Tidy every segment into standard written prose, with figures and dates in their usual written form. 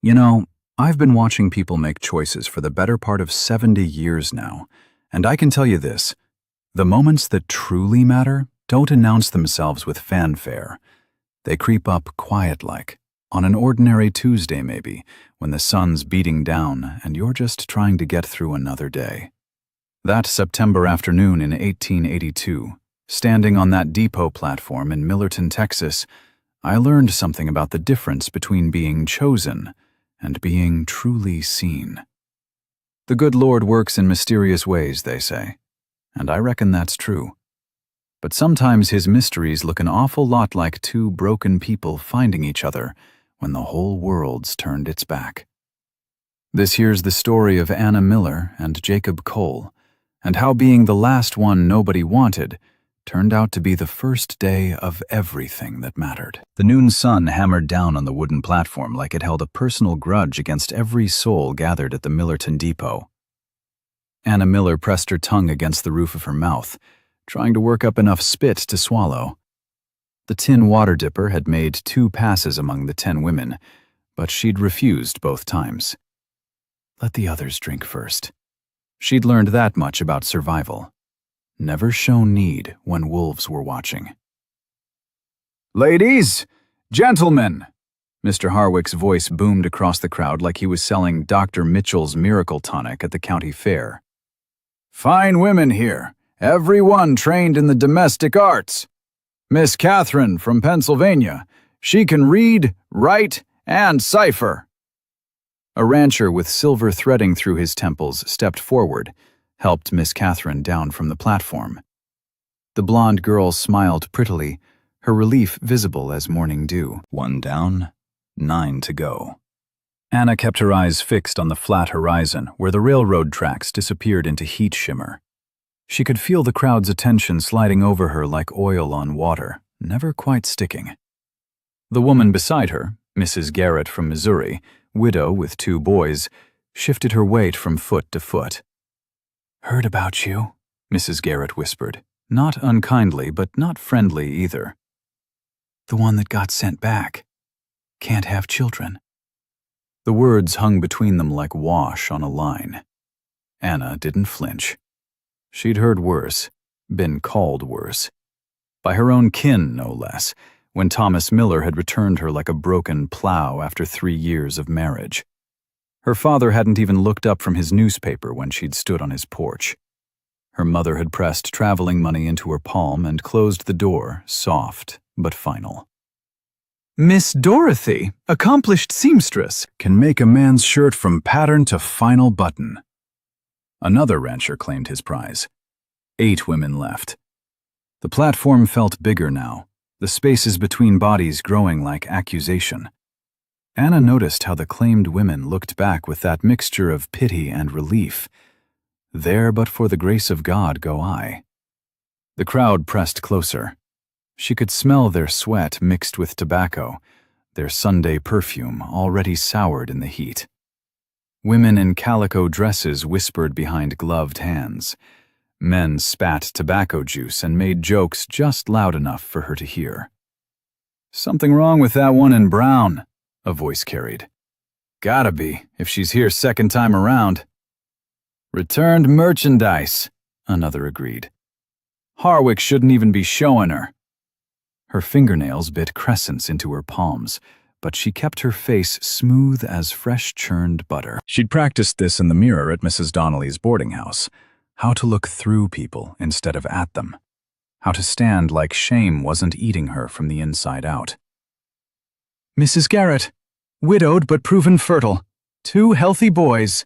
You know, I've been watching people make choices for the better part of 70 years now, and I can tell you this: the moments that truly matter don't announce themselves with fanfare. They creep up quiet-like, on an ordinary Tuesday maybe, when the sun's beating down and you're just trying to get through another day. That September afternoon in 1882, standing on that depot platform in Millerton, Texas, I learned something about the difference between being chosen and being truly seen. The good Lord works in mysterious ways, they say, and I reckon that's true. But sometimes his mysteries look an awful lot like two broken people finding each other when the whole world's turned its back. This here's the story of Anna Miller and Jacob Cole, and how being the last one nobody wanted turned out to be the first day of everything that mattered. The noon sun hammered down on the wooden platform like it held a personal grudge against every soul gathered at the Millerton depot. Anna Miller pressed her tongue against the roof of her mouth, trying to work up enough spit to swallow. The tin water dipper had made 2 passes among the 10 women, but she'd refused both times. Let the others drink first. She'd learned that much about survival. Never show need when wolves were watching. "Ladies, gentlemen," Mr. Harwick's voice boomed across the crowd like he was selling Dr. Mitchell's miracle tonic at the county fair. "Fine women here, every one trained in the domestic arts. Miss Catherine from Pennsylvania, she can read, write, and cipher." A rancher with silver threading through his temples stepped forward, helped Miss Catherine down from the platform. The blonde girl smiled prettily, her relief visible as morning dew. 1 down, 9 to go. Anna kept her eyes fixed on the flat horizon where the railroad tracks disappeared into heat shimmer. She could feel the crowd's attention sliding over her like oil on water, never quite sticking. The woman beside her, Mrs. Garrett from Missouri, widow with 2 boys, shifted her weight from foot to foot. "Heard about you," Mrs. Garrett whispered, not unkindly but not friendly either. "The one that got sent back. Can't have children." The words hung between them like wash on a line. Anna didn't flinch. She'd heard worse, been called worse. By her own kin, no less, when Thomas Miller had returned her like a broken plow after 3 years of marriage. Her father hadn't even looked up from his newspaper when she'd stood on his porch. Her mother had pressed traveling money into her palm and closed the door, soft but final. "Miss Dorothy, accomplished seamstress, can make a man's shirt from pattern to final button." Another rancher claimed his prize. 8 women left. The platform felt bigger now, the spaces between bodies growing like accusation. Anna noticed how the claimed women looked back with that mixture of pity and relief. There but for the grace of God go I. The crowd pressed closer. She could smell their sweat mixed with tobacco, their Sunday perfume already soured in the heat. Women in calico dresses whispered behind gloved hands. Men spat tobacco juice and made jokes just loud enough for her to hear. "Something wrong with that one in brown," a voice carried. "Gotta be, if she's here second time around." "Returned merchandise," another agreed. "Harwick shouldn't even be showing her." Her fingernails bit crescents into her palms, but she kept her face smooth as fresh churned butter. She'd practiced this in the mirror at Mrs. Donnelly's boarding house, how to look through people instead of at them, how to stand like shame wasn't eating her from the inside out. "Mrs. Garrett, widowed but proven fertile, 2 healthy boys."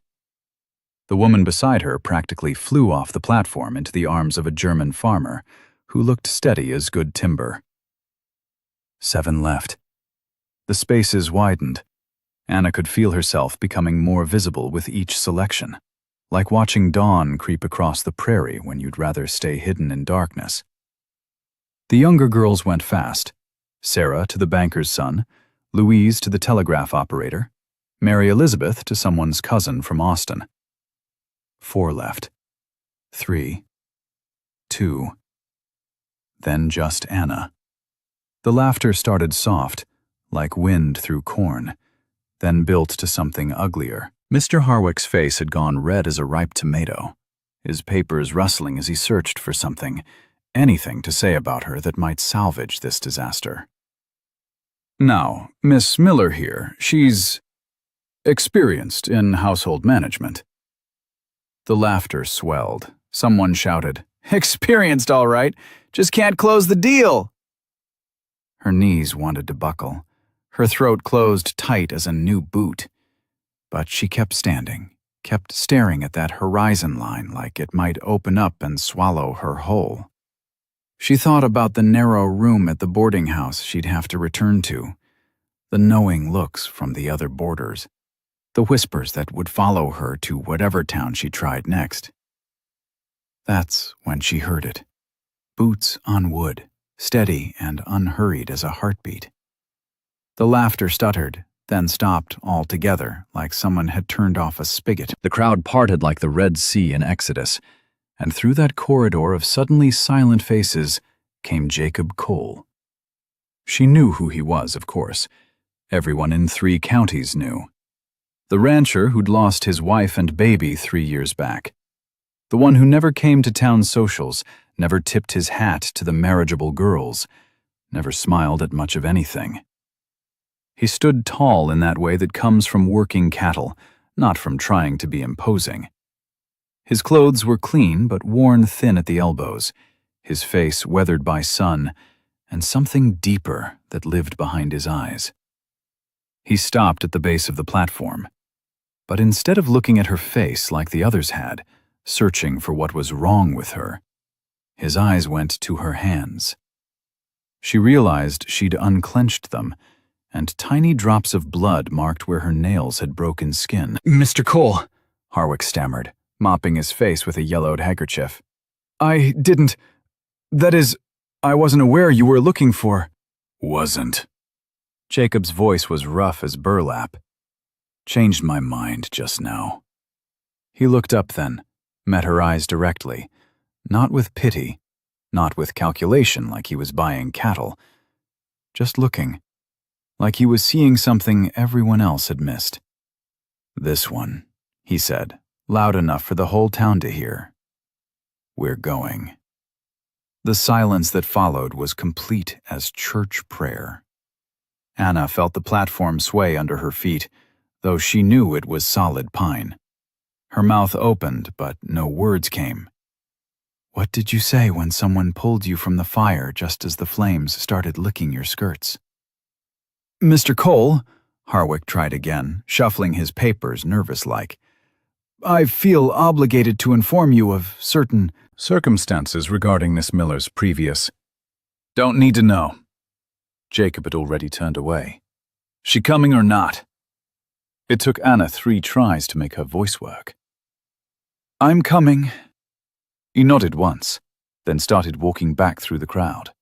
The woman beside her practically flew off the platform into the arms of a German farmer who looked steady as good timber. 7 left. The spaces widened. Anna could feel herself becoming more visible with each selection, like watching dawn creep across the prairie when you'd rather stay hidden in darkness. The younger girls went fast. Sarah to the banker's son, Louise to the telegraph operator, Mary Elizabeth to someone's cousin from Austin. 4 left. 3. 2. Then just Anna. The laughter started soft, like wind through corn, then built to something uglier. Mr. Harwick's face had gone red as a ripe tomato, his papers rustling as he searched for something, anything to say about her that might salvage this disaster. Now, Miss Miller here, she's experienced in household management. The laughter swelled. Someone shouted, "Experienced, all right. Just can't close the deal." Her knees wanted to buckle. Her throat closed tight as a new boot. But she kept standing, kept staring at that horizon line like it might open up and swallow her whole. She thought about the narrow room at the boarding house she'd have to return to, the knowing looks from the other boarders, the whispers that would follow her to whatever town she tried next. That's when she heard it. Boots on wood, steady and unhurried as a heartbeat. The laughter stuttered, then stopped altogether, like someone had turned off a spigot. The crowd parted like the Red Sea in Exodus, and through that corridor of suddenly silent faces came Jacob Cole. She knew who he was, of course. Everyone in 3 counties knew. The rancher who'd lost his wife and baby 3 years back. The one who never came to town socials, never tipped his hat to the marriageable girls, never smiled at much of anything. He stood tall in that way that comes from working cattle, not from trying to be imposing. His clothes were clean but worn thin at the elbows, his face weathered by sun, and something deeper that lived behind his eyes. He stopped at the base of the platform, but instead of looking at her face like the others had, searching for what was wrong with her, his eyes went to her hands. She realized she'd unclenched them, and tiny drops of blood marked where her nails had broken skin. "Mr. Cole," Harwick stammered, mopping his face with a yellowed handkerchief. "I didn't... That is, I wasn't aware you were looking for..." "Wasn't." Jacob's voice was rough as burlap. "Changed my mind just now." He looked up then, met her eyes directly, not with pity, not with calculation like he was buying cattle, just looking, like he was seeing something everyone else had missed. "This one," he said, loud enough for the whole town to hear. "We're going." The silence that followed was complete as church prayer. Anna felt the platform sway under her feet, though she knew it was solid pine. Her mouth opened, but no words came. "What did you say when someone pulled you from the fire just as the flames started licking your skirts?" "Mr. Cole," Harwick tried again, shuffling his papers nervous-like, "I feel obligated to inform you of certain circumstances regarding Miss Miller's previous..." "Don't need to know." Jacob had already turned away. "She coming or not?" It took Anna 3 tries to make her voice work. "I'm coming." He nodded once, then started walking back through the crowd.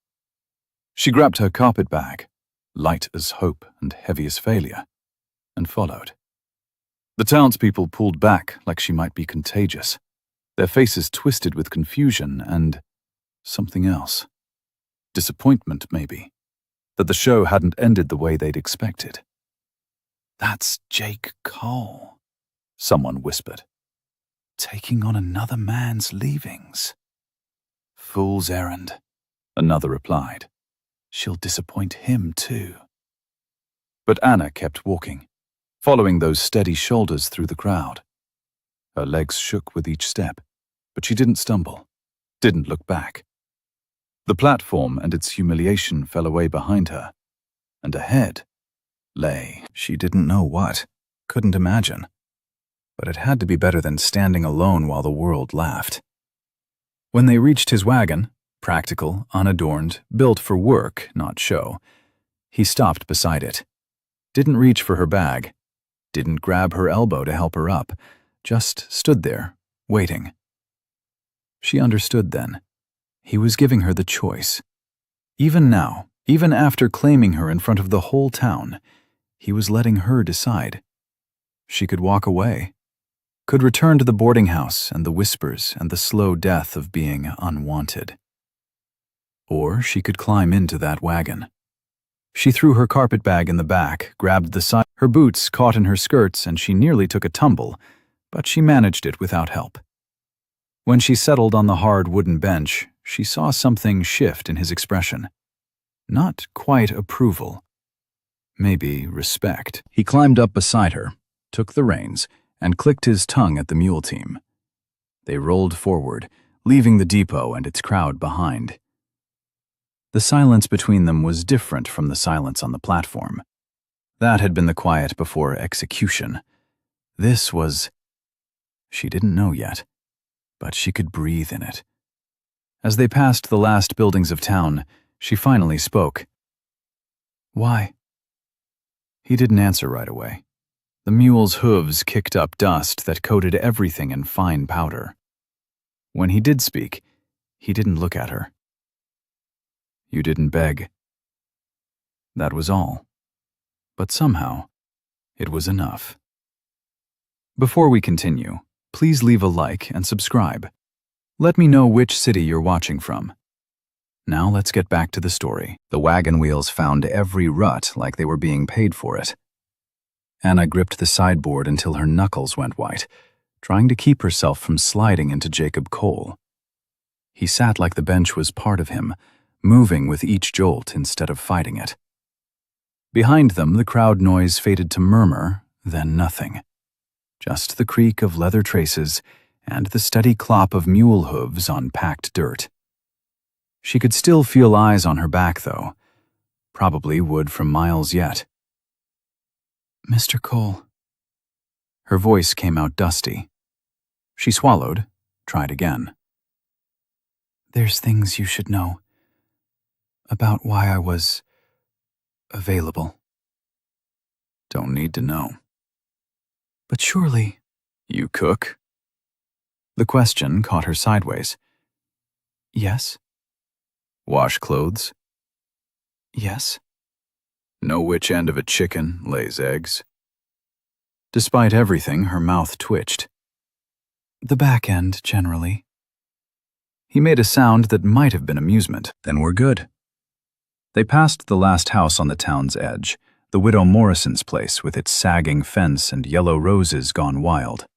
She grabbed her carpet bag, light as hope and heavy as failure, and followed. The townspeople pulled back like she might be contagious, their faces twisted with confusion and something else. Disappointment, maybe, that the show hadn't ended the way they'd expected. "That's Jake Cole," someone whispered. "Taking on another man's leavings." "Fool's errand," another replied. "She'll disappoint him too." But Anna kept walking, following those steady shoulders through the crowd. Her legs shook with each step, but she didn't stumble, didn't look back. The platform and its humiliation fell away behind her, and ahead lay, she didn't know what, couldn't imagine. But it had to be better than standing alone while the world laughed. When they reached his wagon, practical, unadorned, built for work, not show, he stopped beside it. Didn't reach for her bag, didn't grab her elbow to help her up, just stood there, waiting. She understood then. He was giving her the choice. Even now, even after claiming her in front of the whole town, he was letting her decide. She could walk away, could return to the boarding house and the whispers and the slow death of being unwanted. Or she could climb into that wagon. She threw her carpet bag in the back, grabbed the side. Her boots caught in her skirts and she nearly took a tumble, but she managed it without help. When she settled on the hard wooden bench, she saw something shift in his expression. Not quite approval. Maybe respect. He climbed up beside her, took the reins, and clicked his tongue at the mule team. They rolled forward, leaving the depot and its crowd behind. The silence between them was different from the silence on the platform. That had been the quiet before execution. This was... She didn't know yet, but she could breathe in it. As they passed the last buildings of town, she finally spoke. "Why?" He didn't answer right away. The mule's hooves kicked up dust that coated everything in fine powder. When he did speak, he didn't look at her. "You didn't beg." That was all. But somehow, it was enough. Before we continue, please leave a like and subscribe. Let me know which city you're watching from. Now let's get back to the story. The wagon wheels found every rut like they were being paid for it. Anna gripped the sideboard until her knuckles went white, trying to keep herself from sliding into Jacob Cole. He sat like the bench was part of him, moving with each jolt instead of fighting it. Behind them, the crowd noise faded to murmur, then nothing. Just the creak of leather traces and the steady clop of mule hooves on packed dirt. She could still feel eyes on her back, though. Probably would from miles yet. "Mr. Cole." Her voice came out dusty. She swallowed, tried again. "There's things you should know about why I was available." "Don't need to know." "But surely..." "You cook?" The question caught her sideways. "Yes." "Wash clothes?" "Yes." "Know which end of a chicken lays eggs?" Despite everything, her mouth twitched. "The back end, generally." He made a sound that might have been amusement. "Then we're good." They passed the last house on the town's edge, the widow Morrison's place with its sagging fence and yellow roses gone wild.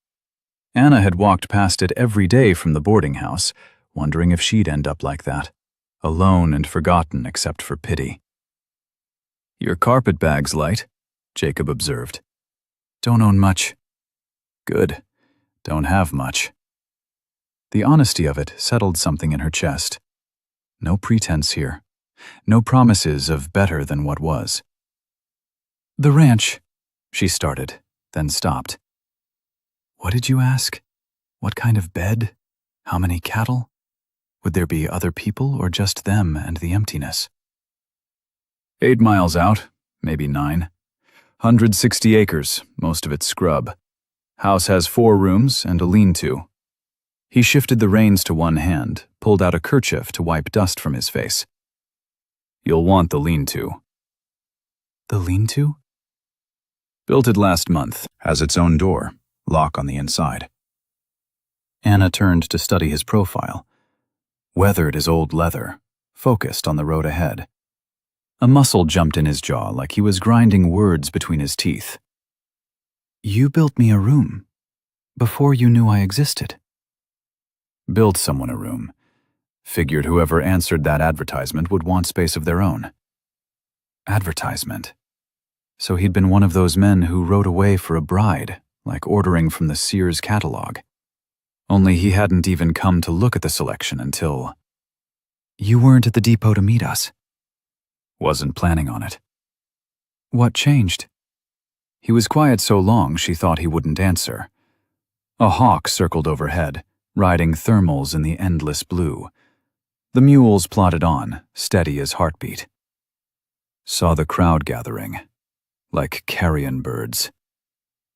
Anna had walked past it every day from the boarding house, wondering if she'd end up like that, alone and forgotten except for pity. "Your carpet bag's light," Jacob observed. "Don't own much." "Good. Don't have much." The honesty of it settled something in her chest. No pretense here. No promises of better than what was. "The ranch," she started, then stopped. "What did you ask? What kind of bed? How many cattle? Would there be other people or just them and the emptiness?" 8 miles out, maybe 9. 160 acres, most of it scrub. House has 4 rooms and a lean-to. He shifted the reins to one hand, pulled out a kerchief to wipe dust from his face. "You'll want the lean-to." "The lean-to?" "Built it last month. Has its own door, lock on the inside." Anna turned to study his profile. Weathered as old leather, focused on the road ahead. A muscle jumped in his jaw like he was grinding words between his teeth. "You built me a room, before you knew I existed." Built someone a room. Figured whoever answered that advertisement would want space of their own. Advertisement. So he'd been one of those men who wrote away for a bride, like ordering from the Sears catalog. Only he hadn't even come to look at the selection until... "You weren't at the depot to meet us." "Wasn't planning on it." "What changed?" He was quiet so long she thought he wouldn't answer. A hawk circled overhead, riding thermals in the endless blue. The mules plodded on, steady as heartbeat. Saw the crowd gathering, like carrion birds.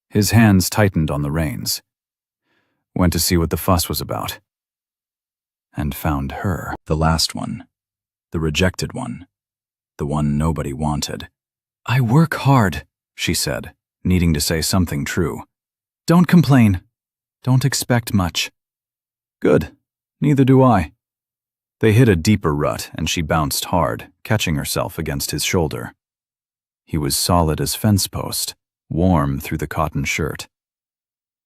His hands tightened on the reins. Went to see what the fuss was about. And found her, the last one, the rejected one, the one nobody wanted. "I work hard," she said, needing to say something true. "Don't complain. Don't expect much." "Good. Neither do I." They hit a deeper rut, and she bounced hard, catching herself against his shoulder. He was solid as fence post, warm through the cotton shirt.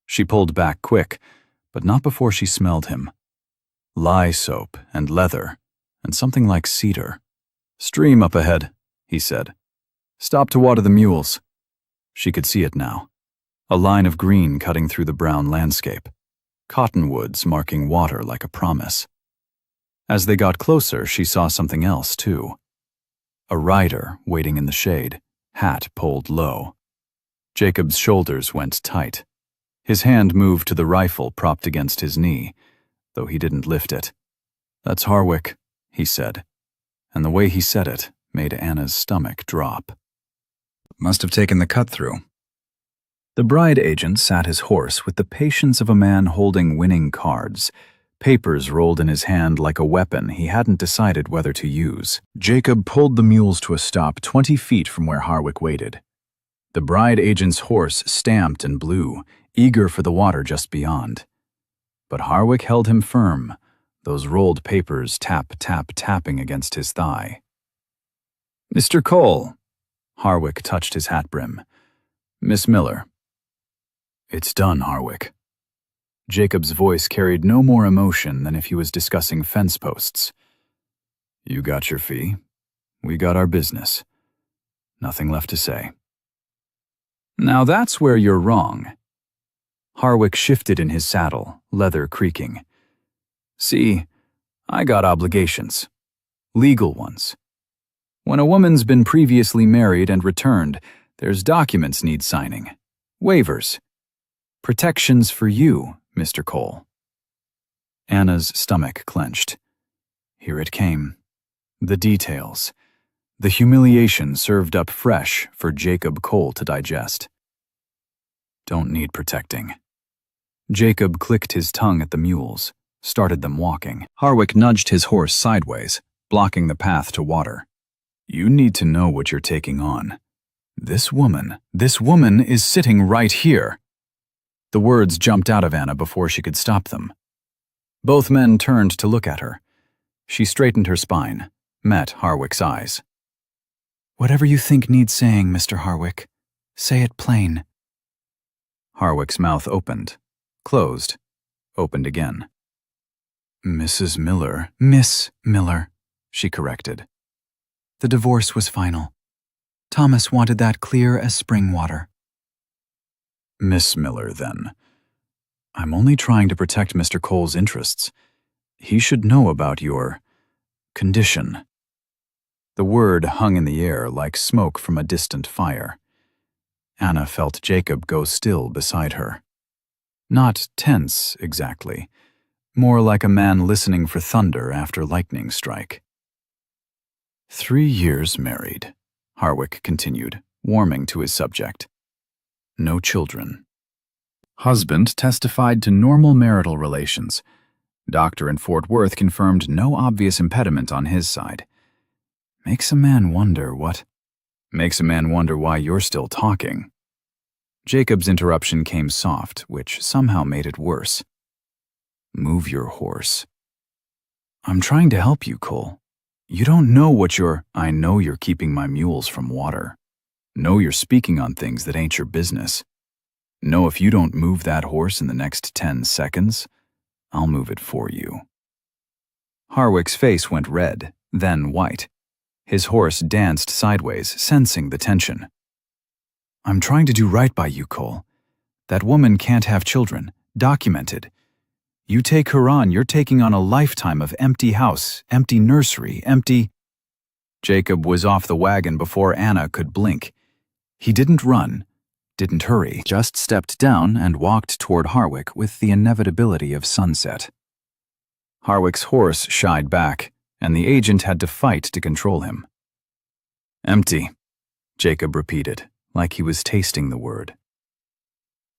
She pulled back quick, but not before she smelled him. Lye soap and leather, and something like cedar. "Stream up ahead," he said. "Stop to water the mules." She could see it now. A line of green cutting through the brown landscape. Cottonwoods marking water like a promise. As they got closer, she saw something else, too. A rider waiting in the shade, hat pulled low. Jacob's shoulders went tight. His hand moved to the rifle propped against his knee, though he didn't lift it. "That's Harwick," he said, and the way he said it made Anna's stomach drop. Must have taken the cut-through. The bride agent sat his horse with the patience of a man holding winning cards, papers rolled in his hand like a weapon he hadn't decided whether to use. Jacob pulled the mules to a stop 20 feet from where Harwick waited. The bride agent's horse stamped and blew, eager for the water just beyond. But Harwick held him firm, those rolled papers tapping against his thigh. "Mr. Cole." Harwick touched his hat brim. "Miss Miller." "It's done, Harwick." Jacob's voice carried no more emotion than if he was discussing fence posts. "You got your fee. We got our business. Nothing left to say." "Now that's where you're wrong." Harwick shifted in his saddle, leather creaking. "See, I got obligations. Legal ones. When a woman's been previously married and returned, there's documents need signing. Waivers. Protections for you, Mr. Cole." Anna's stomach clenched. Here it came. The details. The humiliation served up fresh for Jacob Cole to digest. "Don't need protecting." Jacob clicked his tongue at the mules, started them walking. Harwick nudged his horse sideways, blocking the path to water. "You need to know what you're taking on. This woman is sitting right here." The words jumped out of Anna before she could stop them. Both men turned to look at her. She straightened her spine, met Harwick's eyes. "Whatever you think needs saying, Mr. Harwick, say it plain." Harwick's mouth opened, closed, opened again. "Mrs. Miller." "Miss Miller," she corrected. "The divorce was final. Thomas wanted that clear as spring water." "Miss Miller, then. I'm only trying to protect Mr. Cole's interests. He should know about your condition." The word hung in the air like smoke from a distant fire. Anna felt Jacob go still beside her. Not tense, exactly. More like a man listening for thunder after lightning strike. 3 years married, Harwick continued, warming to his subject. No children. Husband testified to normal marital relations. Doctor in Fort Worth confirmed no obvious impediment on his side. Makes a man wonder why you're still talking. Jacob's interruption came soft, which somehow made it worse. "Move your horse." "I'm trying to help you, Cole. You don't know what you're— I know you're keeping my mules from water. Know you're speaking on things that ain't your business. Know if you don't move that horse in the next 10 seconds, I'll move it for you." Harwick's face went red, then white. His horse danced sideways, sensing the tension. "I'm trying to do right by you, Cole. That woman can't have children, documented. You take her on, you're taking on a lifetime of empty house, empty nursery, empty—" Jacob was off the wagon before Anna could blink. He didn't run, didn't hurry, just stepped down and walked toward Harwick with the inevitability of sunset. Harwick's horse shied back, and the agent had to fight to control him. "Empty," Jacob repeated, like he was tasting the word.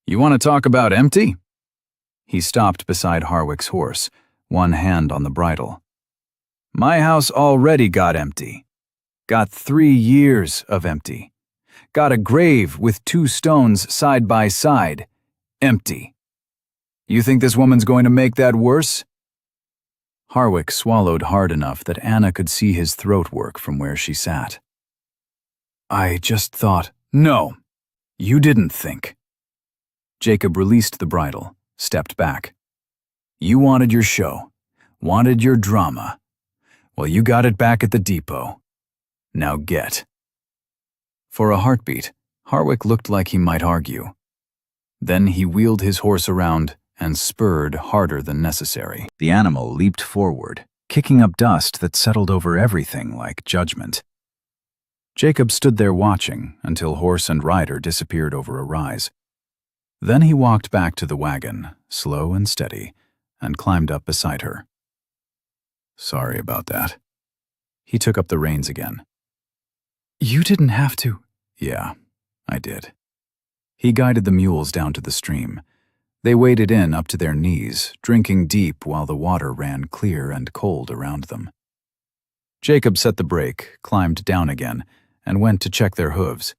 "You want to talk about empty?" He stopped beside Harwick's horse, one hand on the bridle. "My house already got empty. Got 3 years of empty. Got a grave with 2 stones side by side. Empty. You think this woman's going to make that worse?" Harwick swallowed hard enough that Anna could see his throat work from where she sat. I just thought, no, you didn't think. Jacob released the bridle, stepped back. You wanted your show, wanted your drama. Well, you got it back at the depot. Now get. For a heartbeat, Harwick looked like he might argue. Then he wheeled his horse around and spurred harder than necessary. The animal leaped forward, kicking up dust that settled over everything like judgment. Jacob stood there watching until horse and rider disappeared over a rise. Then he walked back to the wagon, slow and steady, and climbed up beside her. Sorry about that. He took up the reins again. You didn't have to. Yeah, I did. He guided the mules down to the stream. They waded in up to their knees, drinking deep while the water ran clear and cold around them. Jacob set the brake, climbed down again, and went to check their hooves.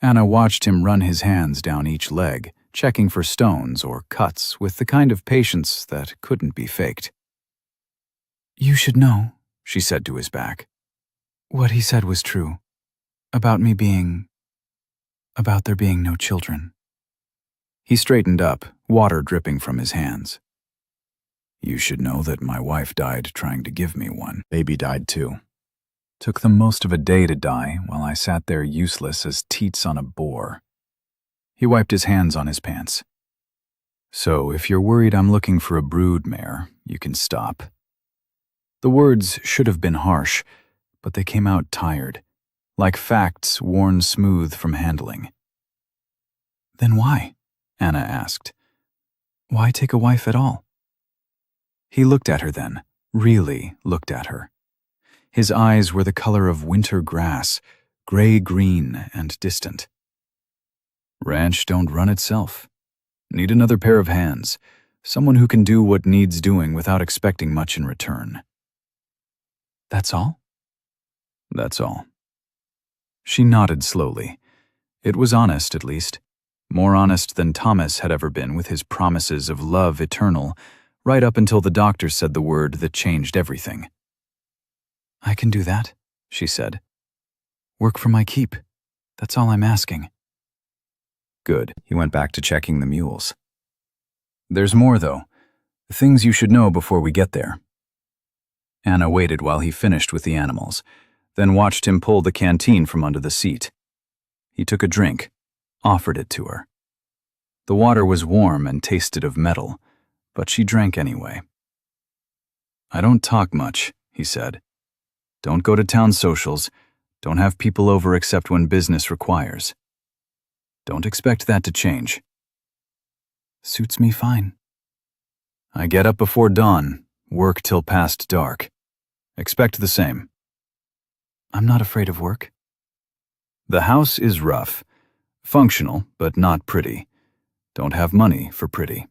Anna watched him run his hands down each leg, checking for stones or cuts with the kind of patience that couldn't be faked. You should know, she said to his back. What he said was true. About there being no children. He straightened up, water dripping from his hands. You should know that my wife died trying to give me one. Baby died too. Took them most of a day to die while I sat there useless as teats on a boar. He wiped his hands on his pants. So if you're worried I'm looking for a brood mare, you can stop. The words should have been harsh, but they came out tired, like facts worn smooth from handling. Then why? Anna asked. Why take a wife at all? He looked at her then, really looked at her. His eyes were the color of winter grass, gray-green and distant. Ranch don't run itself. Need another pair of hands, someone who can do what needs doing without expecting much in return. That's all? That's all. She nodded slowly. It was honest, at least. More honest than Thomas had ever been with his promises of love eternal, right up until the doctor said the word that changed everything. I can do that, she said. Work for my keep. That's all I'm asking. Good. He went back to checking the mules. There's more, though. Things you should know before we get there. Anna waited while he finished with the animals, then watched him pull the canteen from under the seat. He took a drink, offered it to her. The water was warm and tasted of metal, but she drank anyway. I don't talk much, he said. Don't go to town socials. Don't have people over except when business requires. Don't expect that to change. Suits me fine. I get up before dawn, work till past dark. Expect the same. I'm not afraid of work. The house is rough. Functional, but not pretty. Don't have money for pretty.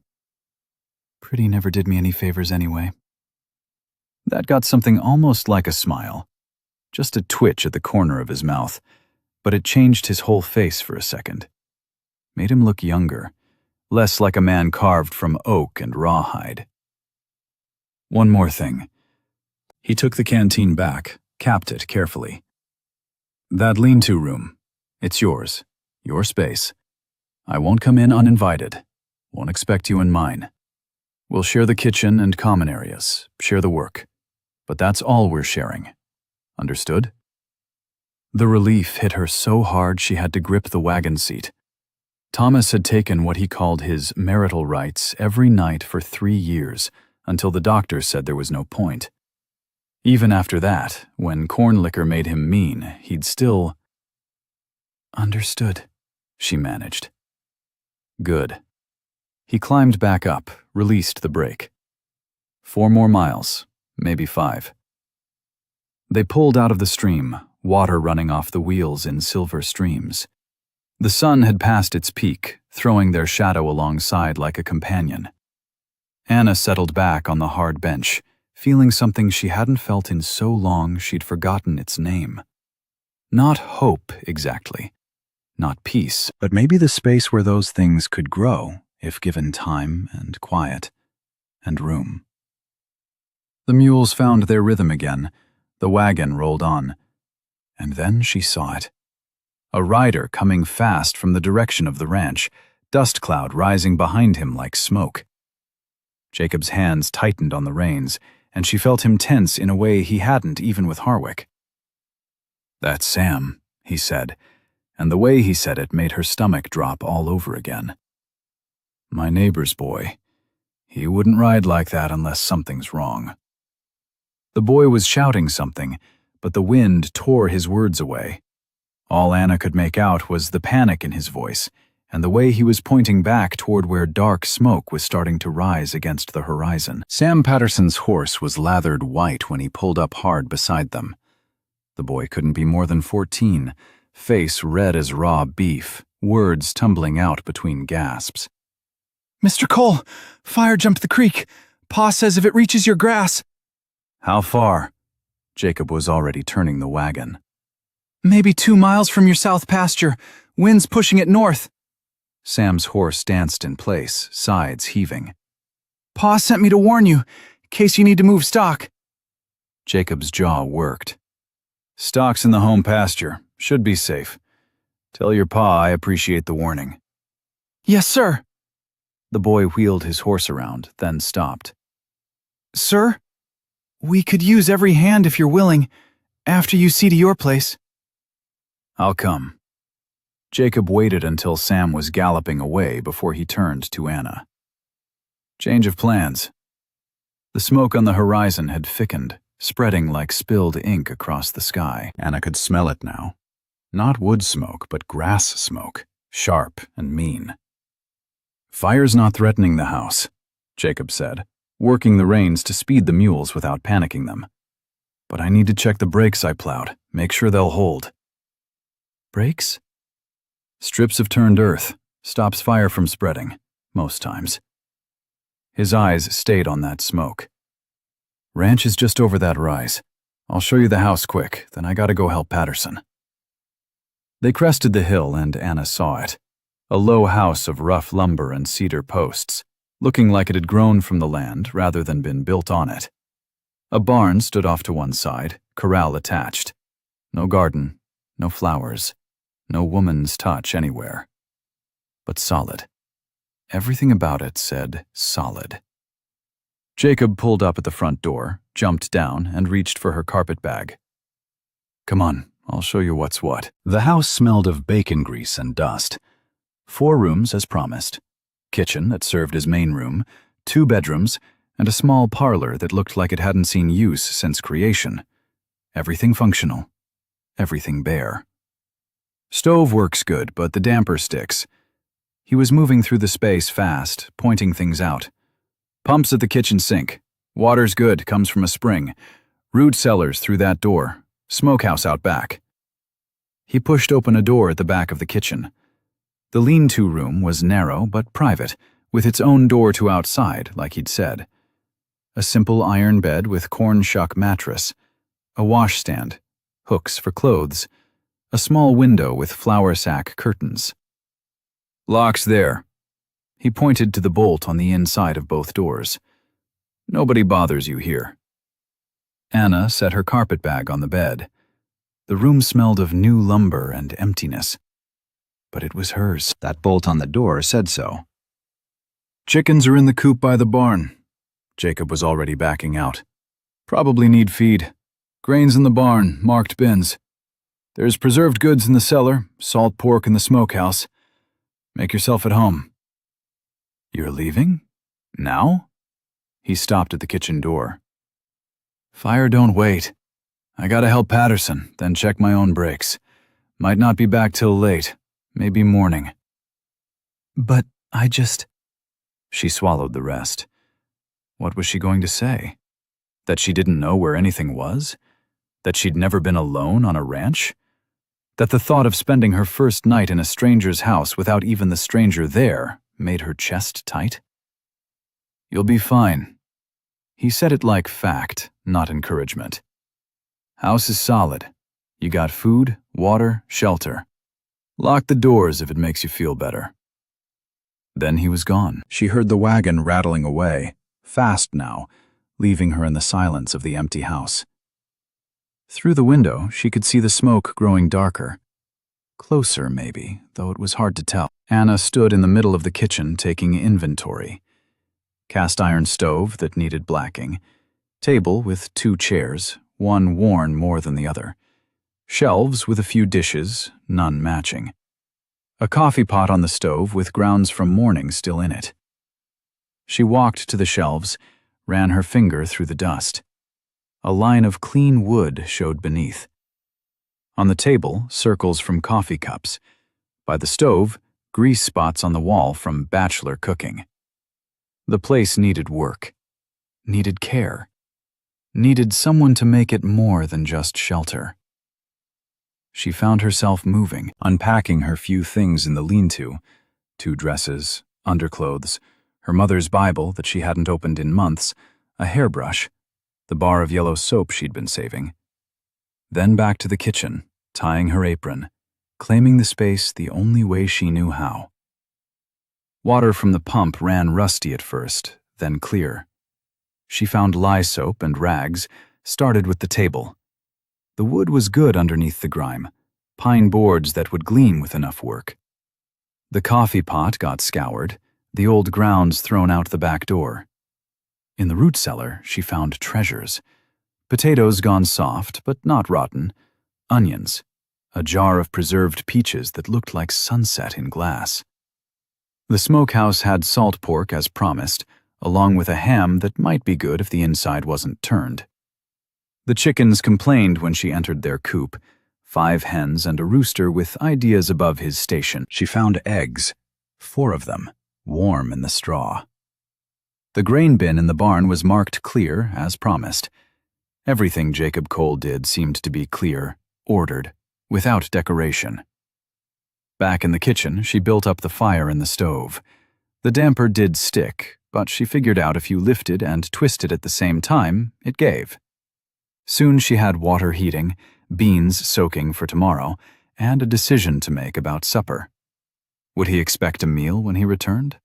Pretty never did me any favors anyway. That got something almost like a smile. Just a twitch at the corner of his mouth, but it changed his whole face for a second. Made him look younger, less like a man carved from oak and rawhide. One more thing. He took the canteen back, capped it carefully. That lean-to room, it's yours, your space. I won't come in uninvited, won't expect you in mine. We'll share the kitchen and common areas, share the work. But that's all we're sharing. Understood? The relief hit her so hard she had to grip the wagon seat. Thomas had taken what he called his marital rights every night for 3 years, until the doctor said there was no point. Even after that, when corn liquor made him mean, he'd still... Understood, she managed. Good. He climbed back up, released the brake. 4 more miles, maybe 5. They pulled out of the stream, water running off the wheels in silver streams. The sun had passed its peak, throwing their shadow alongside like a companion. Anna settled back on the hard bench, feeling something she hadn't felt in so long she'd forgotten its name. Not hope, exactly. Not peace, but maybe the space where those things could grow, if given time and quiet and room. The mules found their rhythm again. The wagon rolled on. And then she saw it. A rider coming fast from the direction of the ranch, dust cloud rising behind him like smoke. Jacob's hands tightened on the reins, and she felt him tense in a way he hadn't even with Harwick. "That's Sam," he said, and the way he said it made her stomach drop all over again. "My neighbor's boy. He wouldn't ride like that unless something's wrong." The boy was shouting something, but the wind tore his words away. All Anna could make out was the panic in his voice, and the way he was pointing back toward where dark smoke was starting to rise against the horizon. Sam Patterson's horse was lathered white when he pulled up hard beside them. The boy couldn't be more than 14, face red as raw beef, words tumbling out between gasps. "Mr. Cole, fire jumped the creek. Pa says if it reaches your grass." "How far?" Jacob was already turning the wagon. "Maybe 2 miles from your south pasture. Wind's pushing it north." Sam's horse danced in place, sides heaving. "Pa sent me to warn you, in case you need to move stock." Jacob's jaw worked. "Stock's in the home pasture. Should be safe. Tell your pa I appreciate the warning." "Yes, sir." The boy wheeled his horse around, then stopped. "Sir, we could use every hand if you're willing, after you see to your place." "I'll come." Jacob waited until Sam was galloping away before he turned to Anna. "Change of plans." The smoke on the horizon had thickened, spreading like spilled ink across the sky. Anna could smell it now. Not wood smoke, but grass smoke, sharp and mean. "Fire's not threatening the house," Jacob said, working the reins to speed the mules without panicking them. "But I need to check the brakes I plowed, make sure they'll hold." "Brakes?" "Strips of turned earth. Stops fire from spreading, most times." His eyes stayed on that smoke. "Ranch is just over that rise. I'll show you the house quick, then I gotta go help Patterson." They crested the hill and Anna saw it. A low house of rough lumber and cedar posts, looking like it had grown from the land rather than been built on it. A barn stood off to one side, corral attached. No garden, no flowers, no woman's touch anywhere. But solid. Everything about it said solid. Jacob pulled up at the front door, jumped down, and reached for her carpet bag. "Come on, I'll show you what's what." The house smelled of bacon grease and dust. 4 rooms as promised. Kitchen that served as main room, 2 bedrooms, and a small parlor that looked like it hadn't seen use since creation. Everything functional. Everything bare. Stove works good, but the damper sticks. He was moving through the space fast, pointing things out. Pumps at the kitchen sink. Water's good, comes from a spring. Root cellars through that door. Smokehouse out back. He pushed open a door at the back of the kitchen. The lean-to room was narrow but private, with its own door to outside, like he'd said. A simple iron bed with corn shuck mattress. A washstand. Hooks for clothes. A small window with flour sack curtains. "Lock's there." He pointed to the bolt on the inside of both doors. "Nobody bothers you here." Anna set her carpet bag on the bed. The room smelled of new lumber and emptiness. But it was hers. That bolt on the door said so. "Chickens are in the coop by the barn." Jacob was already backing out. "Probably need feed. Grain's in the barn, marked bins. There's preserved goods in the cellar, salt pork in the smokehouse. Make yourself at home." "You're leaving? Now?" He stopped at the kitchen door. "Fire don't wait. I gotta help Patterson, then check my own brakes. Might not be back till late, maybe morning." "But I just..." She swallowed the rest. What was she going to say? That she didn't know where anything was? That she'd never been alone on a ranch? That the thought of spending her first night in a stranger's house without even the stranger there made her chest tight? "You'll be fine." He said it like fact, not encouragement. "House is solid. You got food, water, shelter. Lock the doors if it makes you feel better." Then he was gone. She heard the wagon rattling away, fast now, leaving her in the silence of the empty house. Through the window, she could see the smoke growing darker. Closer, maybe, though it was hard to tell. Anna stood in the middle of the kitchen taking inventory. Cast iron stove that needed blacking. Table with 2 chairs, one worn more than the other. Shelves with a few dishes, none matching. A coffee pot on the stove with grounds from morning still in it. She walked to the shelves, ran her finger through the dust. A line of clean wood showed beneath. On the table, circles from coffee cups. By the stove, grease spots on the wall from bachelor cooking. The place needed work, needed care, needed someone to make it more than just shelter. She found herself moving, unpacking her few things in the lean-to, 2 dresses, underclothes, her mother's Bible that she hadn't opened in months, a hairbrush, the bar of yellow soap she'd been saving. Then back to the kitchen, tying her apron, claiming the space the only way she knew how. Water from the pump ran rusty at first, then clear. She found lye soap and rags, started with the table. The wood was good underneath the grime, pine boards that would gleam with enough work. The coffee pot got scoured, the old grounds thrown out the back door. In the root cellar, she found treasures. Potatoes gone soft, but not rotten. Onions. A jar of preserved peaches that looked like sunset in glass. The smokehouse had salt pork as promised, along with a ham that might be good if the inside wasn't turned. The chickens complained when she entered their coop, 5 hens and a rooster with ideas above his station. She found eggs, 4 of them, warm in the straw. The grain bin in the barn was marked clear, as promised. Everything Jacob Cole did seemed to be clear, ordered, without decoration. Back in the kitchen, she built up the fire in the stove. The damper did stick, but she figured out if you lifted and twisted at the same time, it gave. Soon she had water heating, beans soaking for tomorrow, and a decision to make about supper. Would he expect a meal when he returned?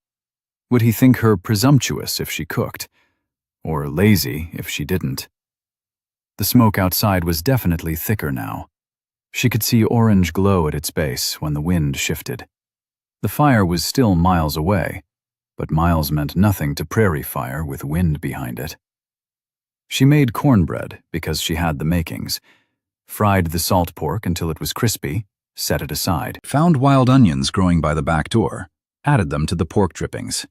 Would he think her presumptuous if she cooked? Or lazy if she didn't? The smoke outside was definitely thicker now. She could see orange glow at its base when the wind shifted. The fire was still miles away, but miles meant nothing to prairie fire with wind behind it. She made cornbread because she had the makings, fried the salt pork until it was crispy, set it aside, found wild onions growing by the back door, added them to the pork drippings,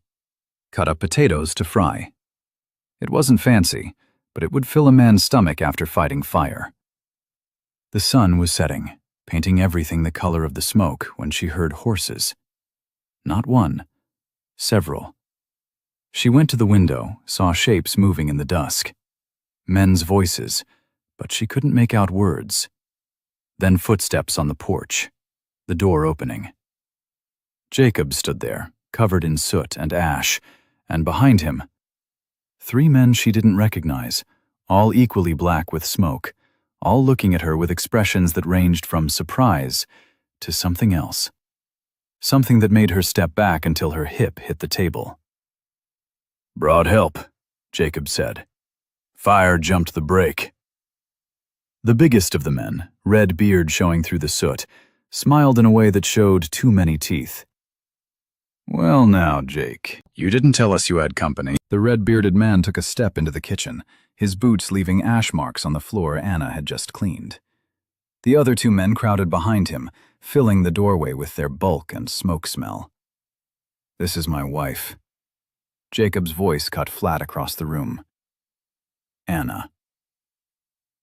cut up potatoes to fry. It wasn't fancy, but it would fill a man's stomach after fighting fire. The sun was setting, painting everything the color of the smoke when she heard horses. Not one, several. She went to the window, saw shapes moving in the dusk. Men's voices, but she couldn't make out words. Then footsteps on the porch, the door opening. Jacob stood there, covered in soot and ash, and behind him, 3 men she didn't recognize, all equally black with smoke, all looking at her with expressions that ranged from surprise to something else. Something that made her step back until her hip hit the table. "Brought help," Jacob said. "Fire jumped the break." The biggest of the men, red beard showing through the soot, smiled in a way that showed too many teeth. "Well now, Jake, you didn't tell us you had company." The red-bearded man took a step into the kitchen, his boots leaving ash marks on the floor Anna had just cleaned. The other 2 men crowded behind him, filling the doorway with their bulk and smoke smell. "This is my wife." Jacob's voice cut flat across the room. Anna.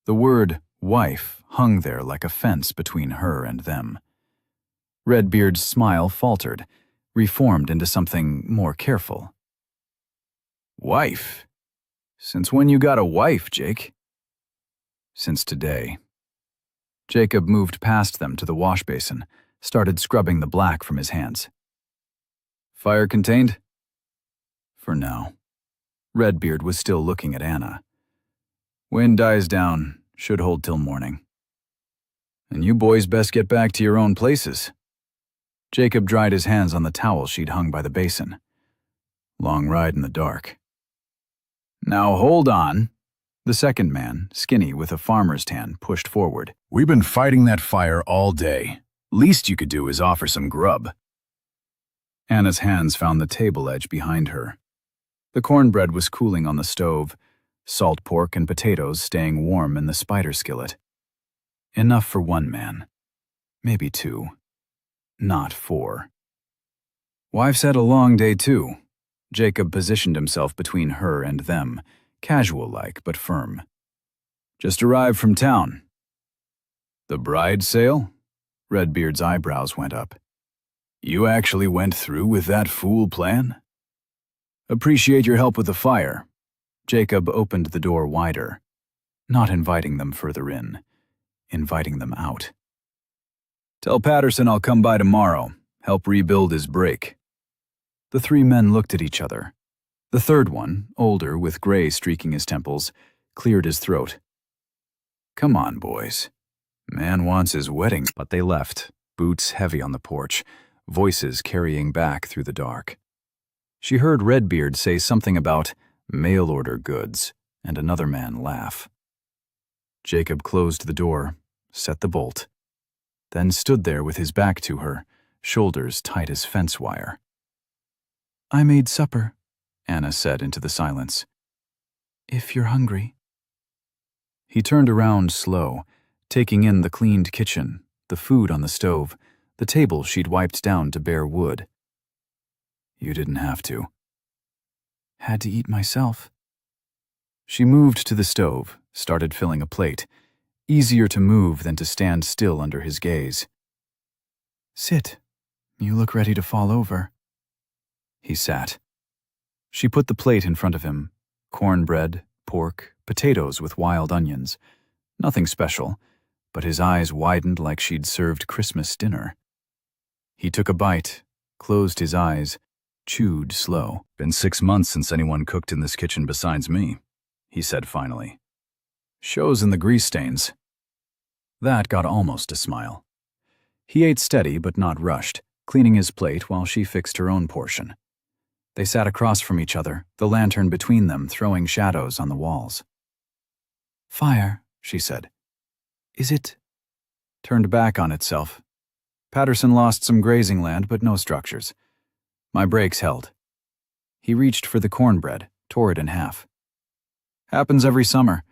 The word wife hung there like a fence between her and them. Redbeard's smile faltered, reformed into something more careful. "Wife? Since when you got a wife, Jake?" "Since today." Jacob moved past them to the wash basin, started scrubbing the black from his hands. "Fire contained?" "For now." Redbeard was still looking at Anna. "Wind dies down, should hold till morning." "And you boys best get back to your own places." Jacob dried his hands on the towel she'd hung by the basin. "Long ride in the dark." "Now hold on." The second man, skinny with a farmer's tan, pushed forward. "We've been fighting that fire all day. Least you could do is offer some grub. Anna's hands found the table edge behind her. The cornbread was cooling on the stove, salt pork and potatoes staying warm in the spider skillet. Enough for one man. Maybe two. Not four. Wife's had a long day too. Jacob positioned himself between her and them, casual-like but firm. Just arrived from town. The bride sale? Redbeard's eyebrows went up. You actually went through with that fool plan? Appreciate your help with the fire. Jacob opened the door wider, not inviting them further in, inviting them out. Tell Patterson I'll come by tomorrow, help rebuild his break. The three men looked at each other. The third one, older with gray streaking his temples, cleared his throat. Come on, boys. Man wants his wedding. But they left, boots heavy on the porch, voices carrying back through the dark. She heard Redbeard say something about mail-order goods, and another man laugh. Jacob closed the door, set the bolt, then stood there with his back to her, shoulders tight as fence wire. I made supper, Anna said into the silence. If you're hungry. He turned around slow, taking in the cleaned kitchen, the food on the stove, the table she'd wiped down to bare wood. You didn't have to. Had to eat myself. She moved to the stove, started filling a plate, easier to move than to stand still under his gaze. Sit. You look ready to fall over. He sat. She put the plate in front of him, cornbread, pork, potatoes with wild onions. Nothing special, but his eyes widened like she'd served Christmas dinner. He took a bite, closed his eyes, chewed slow. Been 6 months since anyone cooked in this kitchen besides me, he said finally. Shows in the grease stains. That got almost a smile. He ate steady but not rushed, cleaning his plate while she fixed her own portion. They sat across from each other, the lantern between them throwing shadows on the walls. Fire, she said. Is it? Turned back on itself. Patterson lost some grazing land but no structures. My brakes held. He reached for the cornbread, tore it in half. Happens every summer.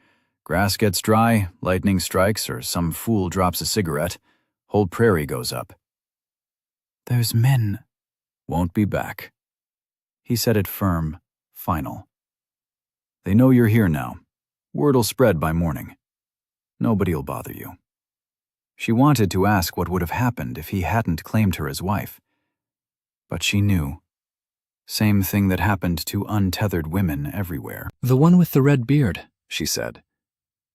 Grass gets dry, lightning strikes, or some fool drops a cigarette. Whole prairie goes up. Those men won't be back. He said it firm, final. They know you're here now. Word'll spread by morning. Nobody'll bother you. She wanted to ask what would have happened if he hadn't claimed her as wife. But she knew. Same thing that happened to untethered women everywhere. The one with the red beard, she said.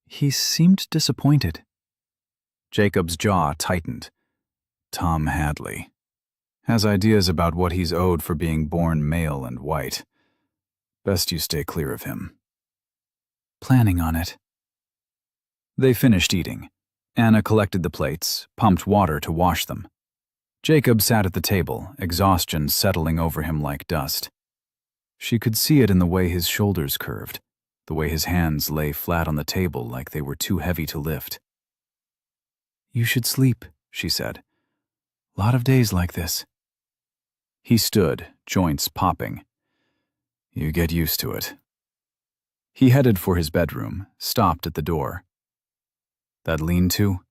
He seemed disappointed. Jacob's jaw tightened. Tom Hadley. Has ideas about what he's owed for being born male and white. Best you stay clear of him. Planning on it. They finished eating. Anna collected the plates, pumped water to wash them. Jacob sat at the table, exhaustion settling over him like dust. She could see it in the way his shoulders curved, the way his hands lay flat on the table like they were too heavy to lift. You should sleep, she said. Lot of days like this. He stood, joints popping. You get used to it. He headed for his bedroom, stopped at the door. That lean-to?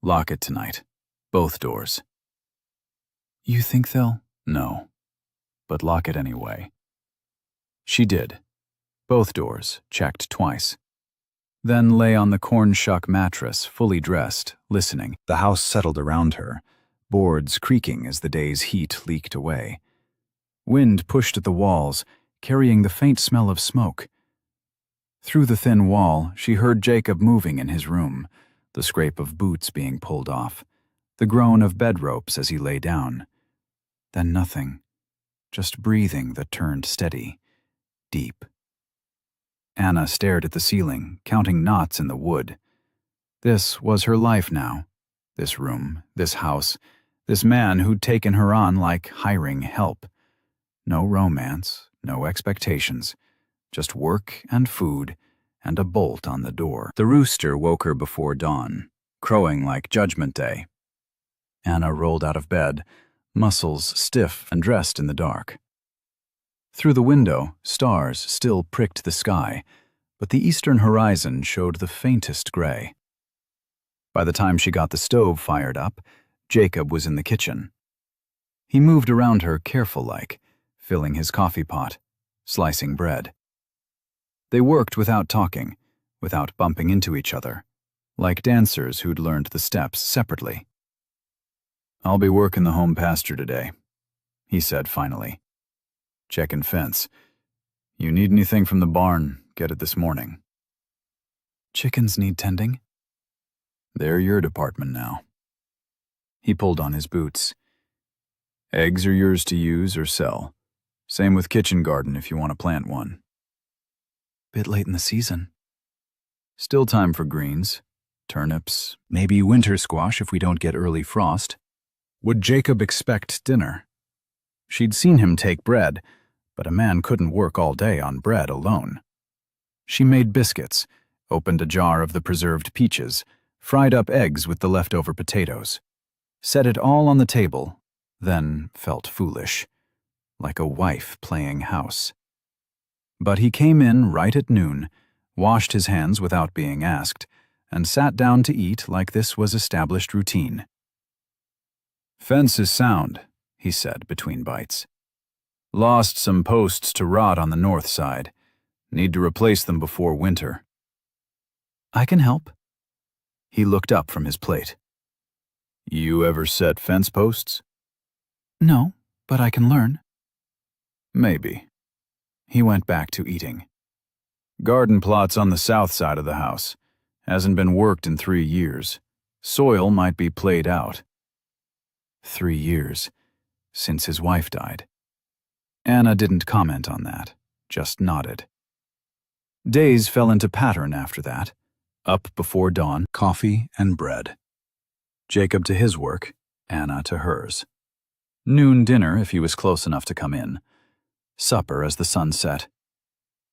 Lock it tonight. Both doors. You think they'll? No. But lock it anyway. She did. Both doors, checked twice. Then lay on the corn shuck mattress, fully dressed, listening. The house settled around her, boards creaking as the day's heat leaked away. Wind pushed at the walls, carrying the faint smell of smoke. Through the thin wall, she heard Jacob moving in his room, the scrape of boots being pulled off, the groan of bed ropes as he lay down. Then nothing, just breathing that turned steady, deep. Anna stared at the ceiling, counting knots in the wood. This was her life now. This room, this house, this man who'd taken her on like hiring help. No romance, no expectations, just work and food and a bolt on the door. The rooster woke her before dawn, crowing like Judgment Day. Anna rolled out of bed, muscles stiff and dressed in the dark. Through the window, stars still pricked the sky, but the eastern horizon showed the faintest gray. By the time she got the stove fired up, Jacob was in the kitchen. He moved around her careful-like, filling his coffee pot, slicing bread. They worked without talking, without bumping into each other, like dancers who'd learned the steps separately. "I'll be working the home pasture today," he said finally. "Checking fence. You need anything from the barn, get it this morning." Chickens need tending. "They're your department now." He pulled on his boots. "Eggs are yours to use or sell. Same with kitchen garden if you want to plant one." Bit late in the season. "Still time for greens. Turnips, maybe winter squash if we don't get early frost." Would Jacob expect dinner? She'd seen him take bread, but a man couldn't work all day on bread alone. She made biscuits, opened a jar of the preserved peaches, fried up eggs with the leftover potatoes, set it all on the table, then felt foolish, like a wife playing house. But he came in right at noon, washed his hands without being asked, and sat down to eat like this was established routine. "Fence is sound," he said between bites. "Lost some posts to rot on the north side. Need to replace them before winter." I can help. He looked up from his plate. "You ever set fence posts?" No, but I can learn. "Maybe." He went back to eating. "Garden plot's on the south side of the house. Hasn't been worked in 3 years. Soil might be played out." 3 years, since his wife died. Anna didn't comment on that, just nodded. Days fell into pattern after that. Up before dawn, coffee and bread. Jacob to his work, Anna to hers. Noon dinner if he was close enough to come in. Supper as the sun set.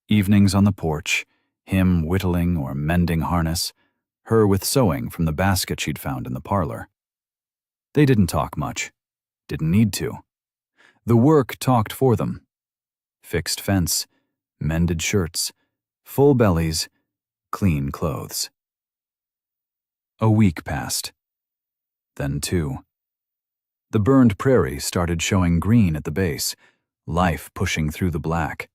Evenings on the porch, him whittling or mending harness, her with sewing from the basket she'd found in the parlor. They didn't talk much. Didn't need to. The work talked for them. Fixed fence, mended shirts, full bellies, clean clothes. A week passed. Then 2. The burned prairie started showing green at the base, life pushing through the black.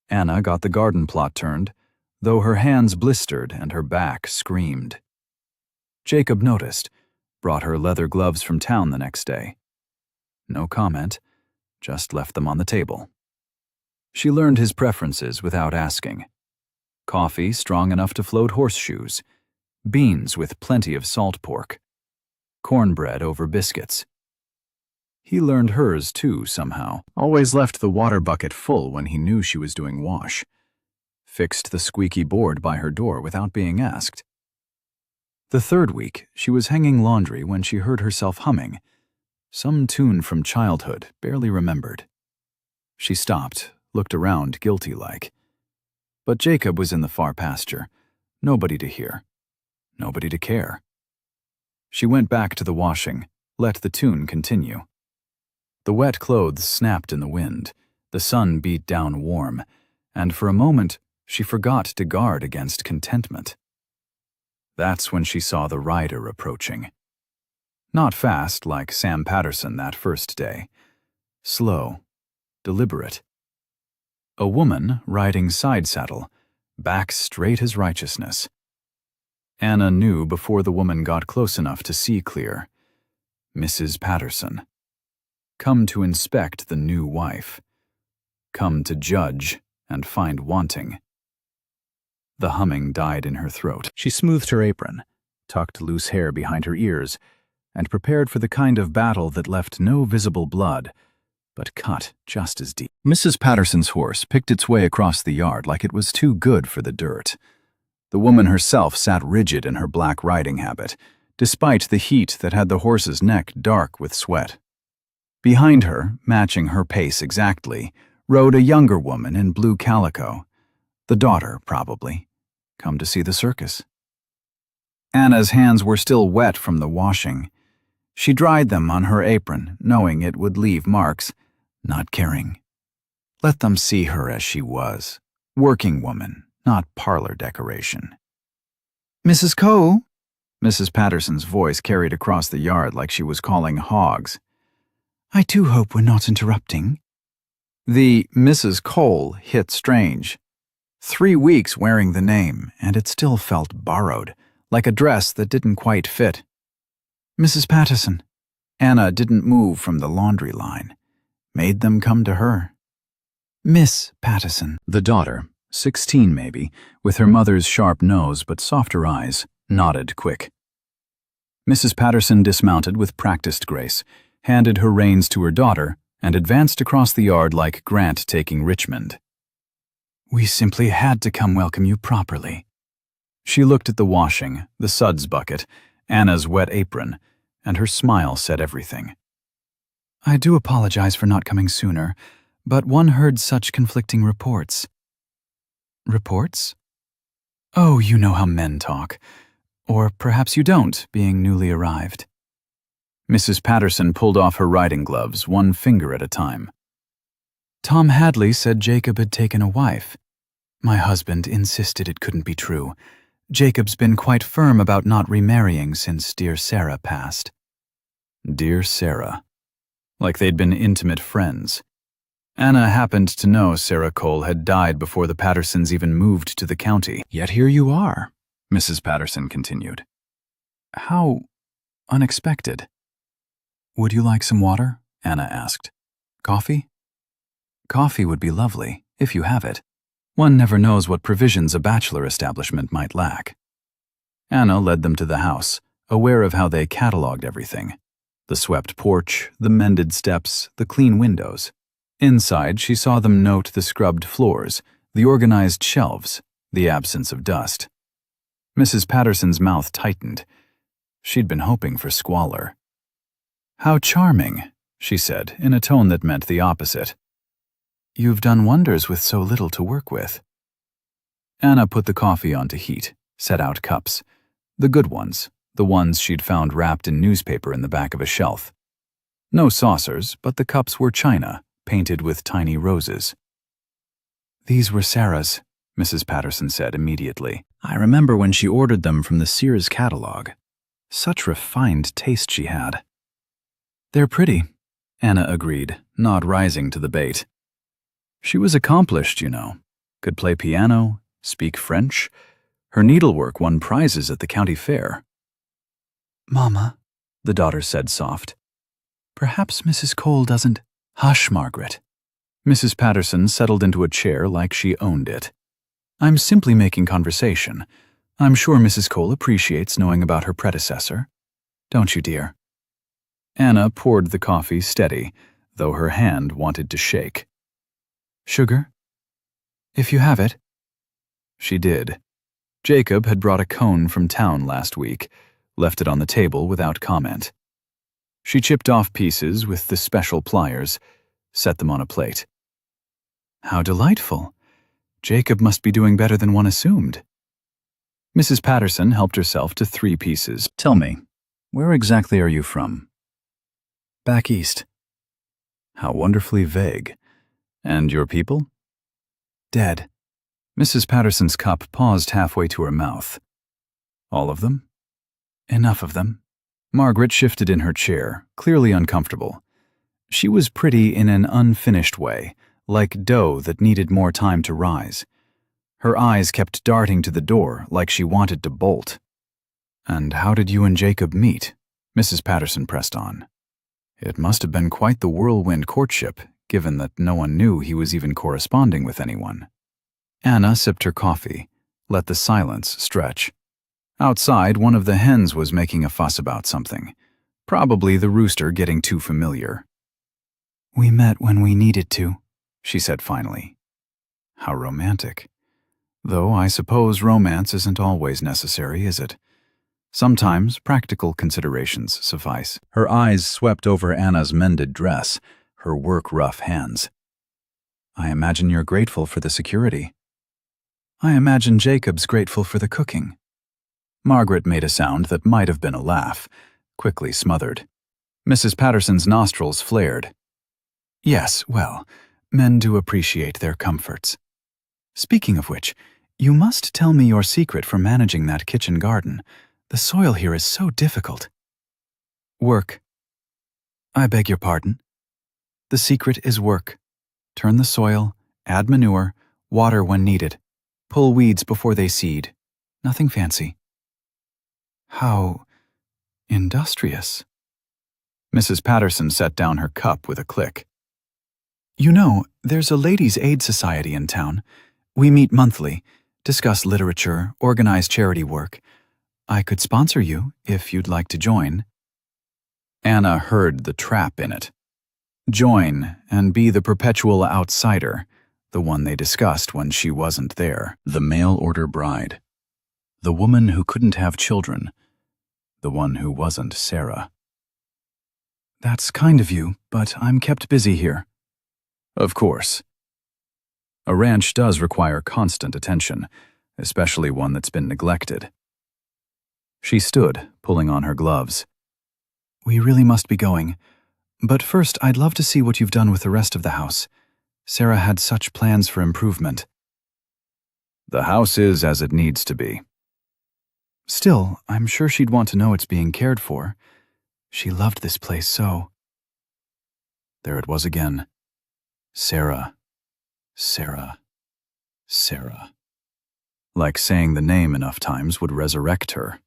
Anna got the garden plot turned, though her hands blistered and her back screamed. Jacob noticed, brought her leather gloves from town the next day. No comment, just left them on the table. She learned his preferences without asking. Coffee strong enough to float horseshoes, beans with plenty of salt pork, cornbread over biscuits. He learned hers too somehow, always left the water bucket full when he knew she was doing wash. Fixed the squeaky board by her door without being asked. The 3rd week, she was hanging laundry when she heard herself humming, some tune from childhood, barely remembered. She stopped, looked around guilty-like. But Jacob was in the far pasture, nobody to hear, nobody to care. She went back to the washing, let the tune continue. The wet clothes snapped in the wind, the sun beat down warm, and for a moment she forgot to guard against contentment. That's when she saw the rider approaching. Not fast like Sam Patterson that first day. Slow, deliberate. A woman riding side saddle, back straight as righteousness. Anna knew before the woman got close enough to see clear. Mrs. Patterson. Come to inspect the new wife. Come to judge and find wanting. The humming died in her throat. She smoothed her apron, tucked loose hair behind her ears, and prepared for the kind of battle that left no visible blood, but cut just as deep. Mrs. Patterson's horse picked its way across the yard like it was too good for the dirt. The woman herself sat rigid in her black riding habit, despite the heat that had the horse's neck dark with sweat. Behind her, matching her pace exactly, rode a younger woman in blue calico. The daughter, probably, come to see the circus. Anna's hands were still wet from the washing. She dried them on her apron, knowing it would leave marks, not caring. Let them see her as she was. Working woman, not parlor decoration. Mrs. Cole? Mrs. Patterson's voice carried across the yard like she was calling hogs. I do hope we're not interrupting. The Mrs. Cole hit strange. 3 weeks wearing the name, and it still felt borrowed, like a dress that didn't quite fit. Mrs. Patterson. Anna didn't move from the laundry line. Made them come to her. Miss Patterson. The daughter, 16 maybe, with her mother's sharp nose but softer eyes, nodded quick. Mrs. Patterson dismounted with practiced grace, handed her reins to her daughter, and advanced across the yard like Grant taking Richmond. We simply had to come welcome you properly. She looked at the washing, the suds bucket, Anna's wet apron, and her smile said everything. I do apologize for not coming sooner, but one heard such conflicting reports. Reports? Oh, you know how men talk. Or perhaps you don't, being newly arrived. Mrs. Patterson pulled off her riding gloves, one finger at a time. Tom Hadley said Jacob had taken a wife. My husband insisted it couldn't be true. Jacob's been quite firm about not remarrying since dear Sarah passed. Dear Sarah. Like they'd been intimate friends. Anna happened to know Sarah Cole had died before the Pattersons even moved to the county. Yet here you are, Mrs. Patterson continued. How unexpected. Would you like some water? Anna asked. Coffee? Coffee would be lovely, if you have it. One never knows what provisions a bachelor establishment might lack. Anna led them to the house, aware of how they catalogued everything. The swept porch, the mended steps, the clean windows. Inside, she saw them note the scrubbed floors, the organized shelves, the absence of dust. Mrs. Patterson's mouth tightened. She'd been hoping for squalor. How charming, she said, in a tone that meant the opposite. You've done wonders with so little to work with. Anna put the coffee on to heat, set out cups. The good ones, the ones she'd found wrapped in newspaper in the back of a shelf. No saucers, but the cups were china, painted with tiny roses. These were Sarah's, Mrs. Patterson said immediately. I remember when she ordered them from the Sears catalog. Such refined taste she had. They're pretty, Anna agreed, not rising to the bait. She was accomplished, you know. Could play piano, speak French. Her needlework won prizes at the county fair. Mama, the daughter said soft. Perhaps Mrs. Cole doesn't... Hush, Margaret. Mrs. Patterson settled into a chair like she owned it. I'm simply making conversation. I'm sure Mrs. Cole appreciates knowing about her predecessor. Don't you, dear? Anna poured the coffee steady, though her hand wanted to shake. Sugar? If you have it. She did. Jacob had brought a cone from town last week, left it on the table without comment. She chipped off pieces with the special pliers, set them on a plate. How delightful. Jacob must be doing better than one assumed. Mrs. Patterson helped herself to 3 pieces. Tell me, where exactly are you from? Back east. How wonderfully vague. And your people? Dead. Mrs. Patterson's cup paused halfway to her mouth. All of them? Enough of them. Margaret shifted in her chair, clearly uncomfortable. She was pretty in an unfinished way, like dough that needed more time to rise. Her eyes kept darting to the door like she wanted to bolt. And how did you and Jacob meet? Mrs. Patterson pressed on. It must have been quite the whirlwind courtship, given that no one knew he was even corresponding with anyone. Anna sipped her coffee, let the silence stretch. Outside, one of the hens was making a fuss about something, probably the rooster getting too familiar. We met when we needed to, she said finally. How romantic. Though I suppose romance isn't always necessary, is it? Sometimes practical considerations suffice. Her eyes swept over Anna's mended dress, her work-rough hands. I imagine you're grateful for the security. I imagine Jacob's grateful for the cooking. Margaret made a sound that might have been a laugh, quickly smothered. Mrs. Patterson's nostrils flared. Yes, well, men do appreciate their comforts. Speaking of which, you must tell me your secret for managing that kitchen garden. The soil here is so difficult. Work. I beg your pardon? The secret is work. Turn the soil, add manure, water when needed. Pull weeds before they seed. Nothing fancy. How industrious. Mrs. Patterson set down her cup with a click. You know, there's a ladies' aid society in town. We meet monthly, discuss literature, organize charity work. I could sponsor you if you'd like to join. Anna heard the trap in it. Join and be the perpetual outsider, the one they discussed when she wasn't there. The mail-order bride. The woman who couldn't have children. The one who wasn't Sarah. That's kind of you, but I'm kept busy here. Of course. A ranch does require constant attention, especially one that's been neglected. She stood, pulling on her gloves. We really must be going. But first, I'd love to see what you've done with the rest of the house. Sarah had such plans for improvement. The house is as it needs to be. Still, I'm sure she'd want to know it's being cared for. She loved this place so. There it was again. Sarah. Sarah. Sarah. Like saying the name enough times would resurrect her.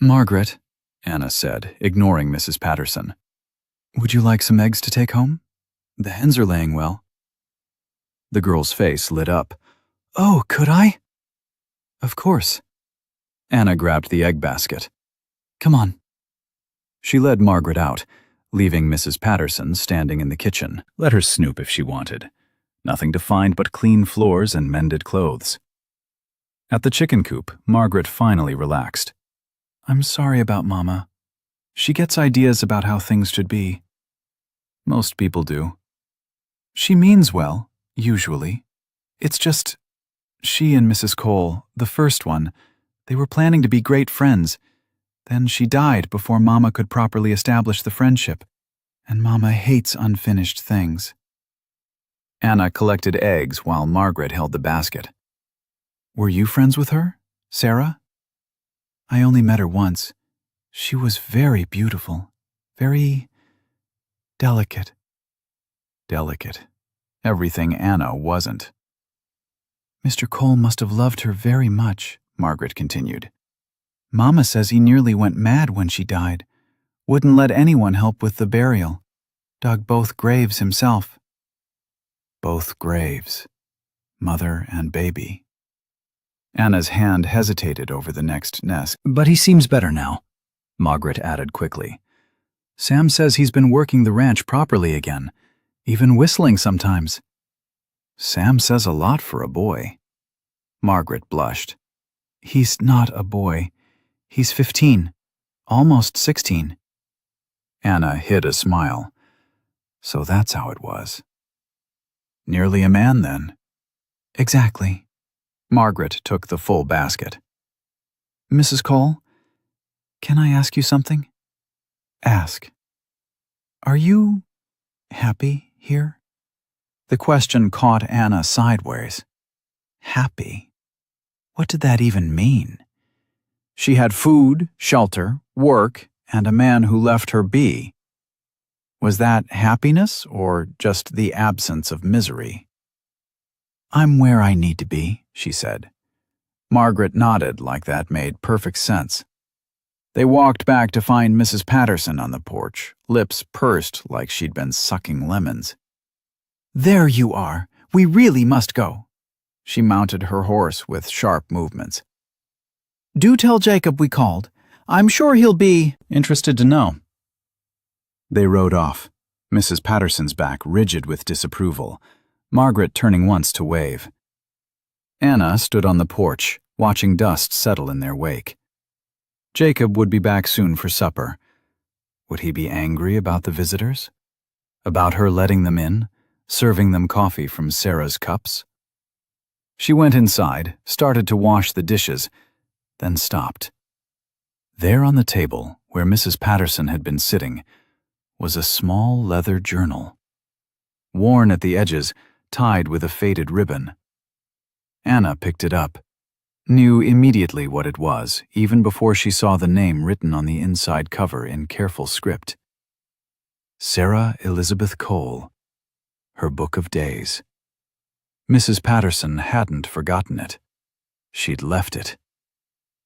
Margaret, Anna said, ignoring Mrs. Patterson. Would you like some eggs to take home? The hens are laying well. The girl's face lit up. Oh, could I? Of course. Anna grabbed the egg basket. Come on. She led Margaret out, leaving Mrs. Patterson standing in the kitchen. Let her snoop if she wanted. Nothing to find but clean floors and mended clothes. At the chicken coop, Margaret finally relaxed. I'm sorry about Mama. She gets ideas about how things should be. Most people do. She means well, usually. It's just, she and Mrs. Cole, the first one, they were planning to be great friends. Then she died before Mama could properly establish the friendship. And Mama hates unfinished things. Anna collected eggs while Margaret held the basket. Were you friends with her, Sarah? I only met her once. She was very beautiful, very delicate. Delicate. Everything Anna wasn't. Mr. Cole must have loved her very much, Margaret continued. Mama says he nearly went mad when she died. Wouldn't let anyone help with the burial. Dug both graves himself. Both graves. Mother and baby. Anna's hand hesitated over the next nest. But he seems better now, Margaret added quickly. Sam says he's been working the ranch properly again, even whistling sometimes. Sam says a lot for a boy. Margaret blushed. He's not a boy. He's 15, almost 16. Anna hid a smile. So that's how it was. Nearly a man, then. Exactly. Margaret took the full basket. Mrs. Cole, can I ask you something? Ask. Are you happy here? The question caught Anna sideways. Happy? What did that even mean? She had food, shelter, work, and a man who left her be. Was that happiness or just the absence of misery? I'm where I need to be, she said. Margaret nodded like that made perfect sense. They walked back to find Mrs. Patterson on the porch, lips pursed like she'd been sucking lemons. There you are. We really must go. She mounted her horse with sharp movements. Do tell Jacob we called. I'm sure he'll be interested to know. They rode off, Mrs. Patterson's back rigid with disapproval, Margaret turning once to wave. Anna stood on the porch, watching dust settle in their wake. Jacob would be back soon for supper. Would he be angry about the visitors? About her letting them in, serving them coffee from Sarah's cups? She went inside, started to wash the dishes, then stopped. There on the table, where Mrs. Patterson had been sitting, was a small leather journal. Worn at the edges, tied with a faded ribbon. Anna picked it up, knew immediately what it was, even before she saw the name written on the inside cover in careful script. Sarah Elizabeth Cole, her book of days. Mrs. Patterson hadn't forgotten it. She'd left it,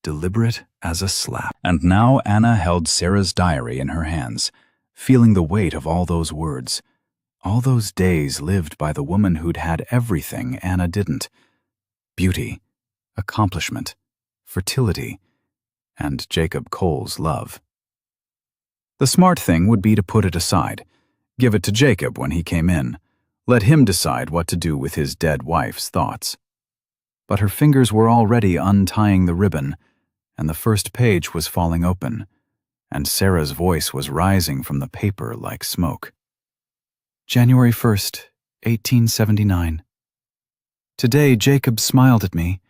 deliberate as a slap. And now Anna held Sarah's diary in her hands, feeling the weight of all those words, all those days lived by the woman who'd had everything Anna didn't: beauty, accomplishment, fertility, and Jacob Cole's love. The smart thing would be to put it aside, give it to Jacob when he came in, let him decide what to do with his dead wife's thoughts. But her fingers were already untying the ribbon, and the first page was falling open, and Sarah's voice was rising from the paper like smoke. January 1st, 1879. Today Jacob smiled at me,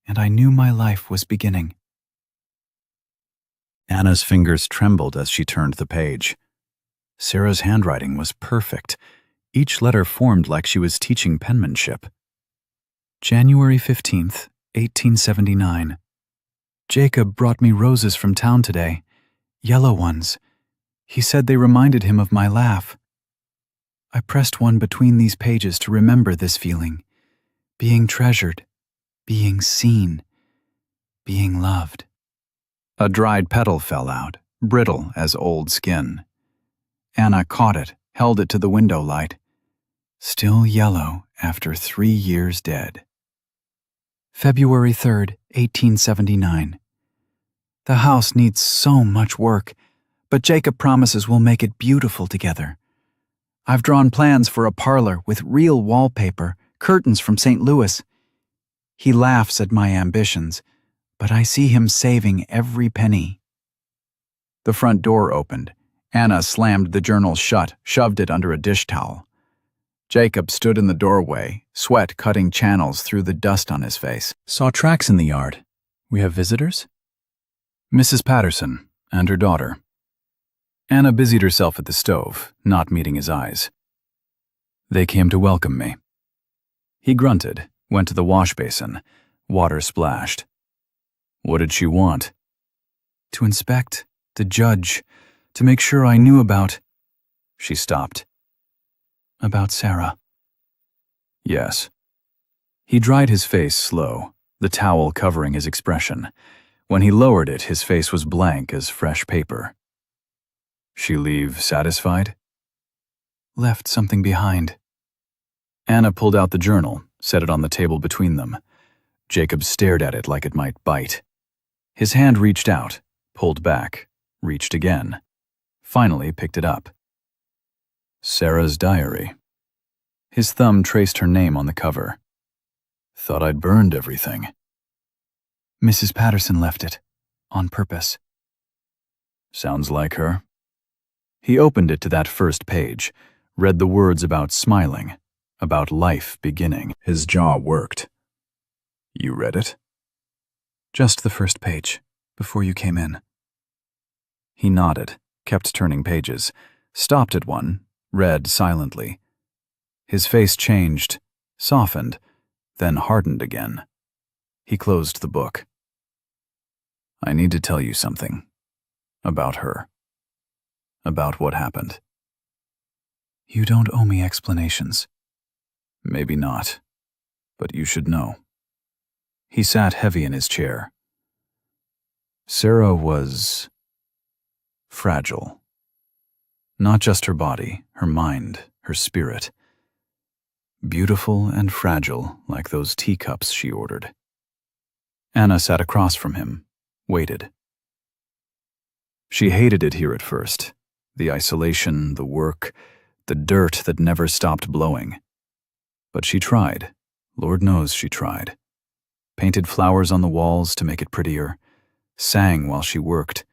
and I knew my life was beginning. Anna's fingers trembled as she turned the page. Sarah's handwriting was perfect. Each letter formed like she was teaching penmanship. January 15th, 1879. Jacob brought me roses from town today, yellow ones. He said they reminded him of my laugh. I pressed one between these pages to remember this feeling, being treasured, being seen, being loved. A dried petal fell out, brittle as old skin. Anna caught it, held it to the window light. Still yellow after 3 years dead. February 3rd, 1879. The house needs so much work, but Jacob promises we'll make it beautiful together. I've drawn plans for a parlor with real wallpaper, curtains from St. Louis. He laughs at my ambitions, but I see him saving every penny. The front door opened. Anna slammed the journal shut, shoved it under a dish towel. Jacob stood in the doorway, sweat cutting channels through the dust on his face. Saw tracks in the yard. We have visitors? Mrs. Patterson and her daughter. Anna busied herself at the stove, not meeting his eyes. They came to welcome me. He grunted, went to the wash basin. Water splashed. What did she want? To inspect, to judge, to make sure I knew about... She stopped. About Sarah. Yes. He dried his face slow, the towel covering his expression. When he lowered it, his face was blank as fresh paper. She leave satisfied? Left something behind. Anna pulled out the journal, set it on the table between them. Jacob stared at it like it might bite. His hand reached out, pulled back, reached again. Finally picked it up. Sarah's diary. His thumb traced her name on the cover. Thought I'd burned everything. Mrs. Patterson left it, on purpose. Sounds like her. He opened it to that first page, read the words about smiling, about life beginning. His jaw worked. You read it? Just the first page, before you came in. He nodded, kept turning pages, stopped at one, read silently. His face changed, softened, then hardened again. He closed the book. I need to tell you something. About her. About what happened. You don't owe me explanations. Maybe not, but you should know. He sat heavy in his chair. Sarah was... fragile. Not just her body, her mind, her spirit. Beautiful and fragile like those teacups she ordered. Anna sat across from him, waited. She hated it here at first. The isolation, the work, the dirt that never stopped blowing. But she tried. Lord knows she tried. Painted flowers on the walls to make it prettier, sang while she worked,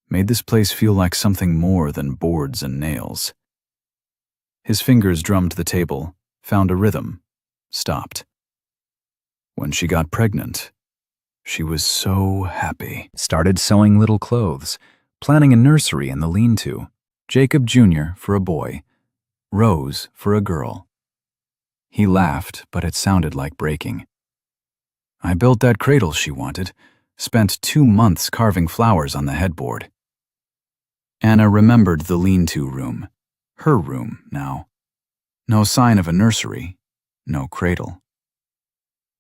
made this place feel like something more than boards and nails. His fingers drummed the table, found a rhythm, stopped. When she got pregnant, she was so happy. Started sewing little clothes, planning a nursery in the lean-to. Jacob Jr. for a boy, Rose for a girl. He laughed, but it sounded like breaking. I built that cradle she wanted, spent 2 months carving flowers on the headboard. Anna remembered the lean-to room, her room now. No sign of a nursery, no cradle.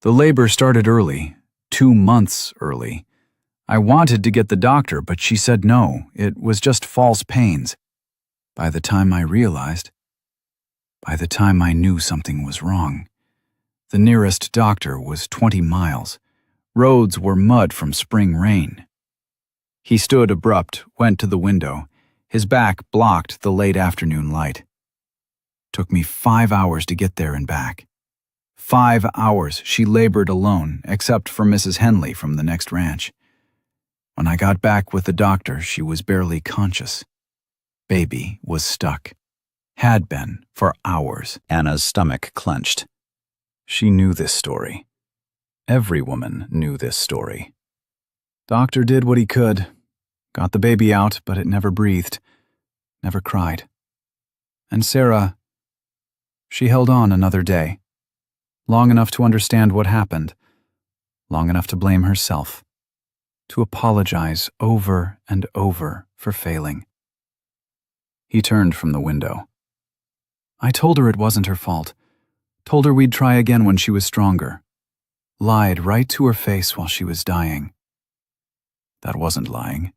The labor started early, 2 months early. I wanted to get the doctor, but she said no, it was just false pains. By the time I knew something was wrong, the nearest doctor was 20 miles. Roads were mud from spring rain. He stood abrupt, went to the window. His back blocked the late afternoon light. Took me 5 hours to get there and back. 5 hours she labored alone, except for Mrs. Henley from the next ranch. When I got back with the doctor, she was barely conscious. Baby was stuck. Had been for hours. Anna's stomach clenched. She knew this story. Every woman knew this story. Doctor did what he could. Got the baby out, but it never breathed. Never cried. And Sarah, she held on another day. Long enough to understand what happened. Long enough to blame herself. To apologize over and over for failing. He turned from the window. I told her it wasn't her fault. Told her we'd try again when she was stronger. Lied right to her face while she was dying. That wasn't lying.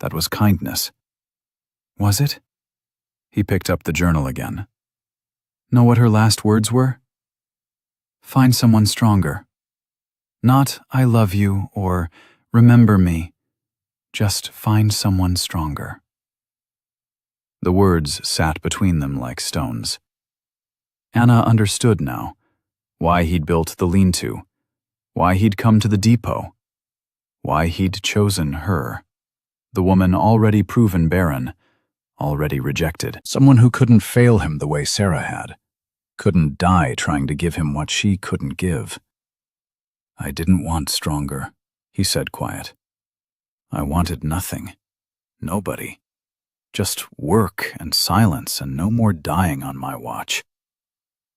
That was kindness. Was it? He picked up the journal again. Know what her last words were? Find someone stronger. Not I love you or remember me. Just find someone stronger. The words sat between them like stones. Anna understood now why he'd built the lean-to, why he'd come to the depot, why he'd chosen her, the woman already proven barren, already rejected, someone who couldn't fail him the way Sarah had, couldn't die trying to give him what she couldn't give. I didn't want stronger, he said quiet. I wanted nothing, nobody. Just work and silence and no more dying on my watch.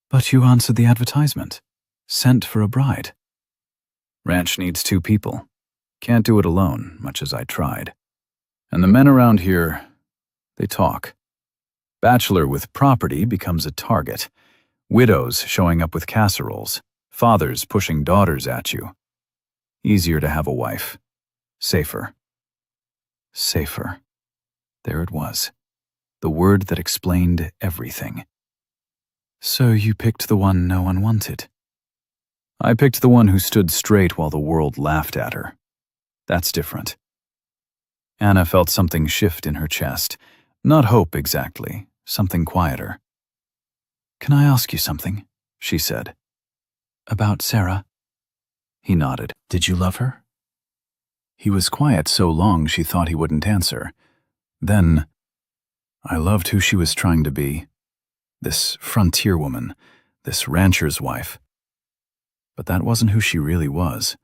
But you answered the advertisement. Sent for a bride. Ranch needs 2 people. Can't do it alone, much as I tried. And the men around here, they talk. Bachelor with property becomes a target. Widows showing up with casseroles. Fathers pushing daughters at you. Easier to have a wife. Safer. Safer. There it was. The word that explained everything. So you picked the one no one wanted. I picked the one who stood straight while the world laughed at her. That's different. Anna felt something shift in her chest. Not hope exactly, something quieter. Can I ask you something? She said. About Sarah? He nodded. Did you love her? He was quiet so long she thought he wouldn't answer. Then, I loved who she was trying to be. This frontier woman, this rancher's wife. But that wasn't who she really was.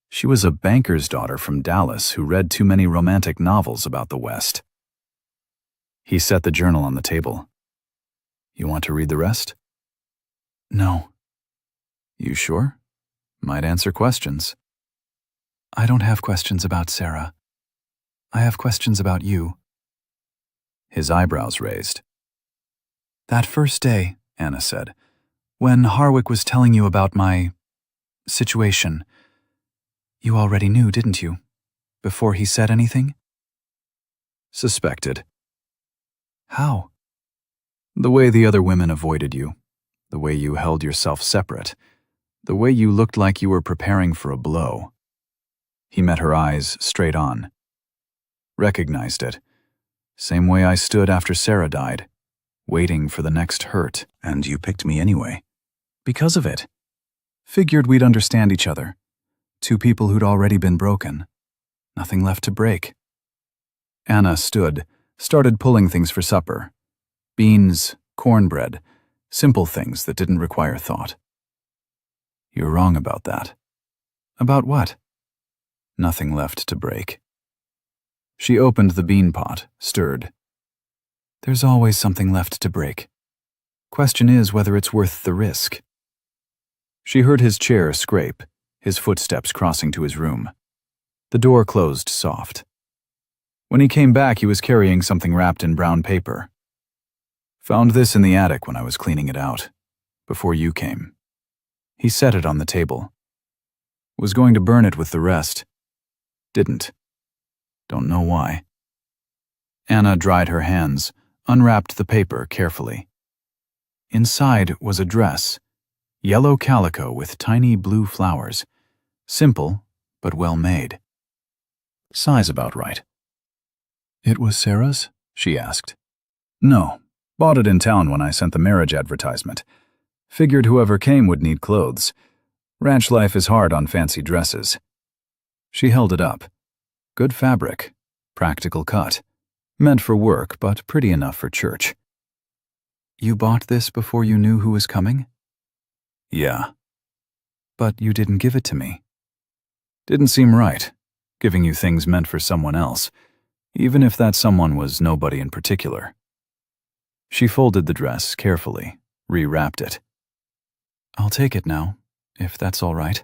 She was a banker's daughter from Dallas who read too many romantic novels about the West. He set the journal on the table. You want to read the rest? No. You sure? Might answer questions. I don't have questions about Sarah. I have questions about you. His eyebrows raised. That first day, Anna said, when Harwick was telling you about my situation, you already knew, didn't you? Before he said anything? Suspected. How? The way the other women avoided you, the way you held yourself separate, the way you looked like you were preparing for a blow. He met her eyes straight on. Recognized it. Same way I stood after Sarah died, waiting for the next hurt, and you picked me anyway. Because of it. Figured we'd understand each other. 2 people who'd already been broken. Nothing left to break. Anna stood, started pulling things for supper. Beans, cornbread, simple things that didn't require thought. You're wrong about that. About what? Nothing left to break. She opened the bean pot, stirred. There's always something left to break. Question is whether it's worth the risk. She heard his chair scrape, his footsteps crossing to his room. The door closed soft. When he came back, he was carrying something wrapped in brown paper. Found this in the attic when I was cleaning it out, before you came. He set it on the table. Was going to burn it with the rest. Didn't. Don't know why. Anna dried her hands, unwrapped the paper carefully. Inside was a dress, yellow calico with tiny blue flowers. Simple, but well made. Size about right. It was Sarah's? She asked. No, bought it in town when I sent the marriage advertisement. Figured whoever came would need clothes. Ranch life is hard on fancy dresses. She held it up. Good fabric, practical cut. Meant for work, but pretty enough for church. You bought this before you knew who was coming? Yeah. But you didn't give it to me. Didn't seem right, giving you things meant for someone else, even if that someone was nobody in particular. She folded the dress carefully, rewrapped it. I'll take it now, if that's all right.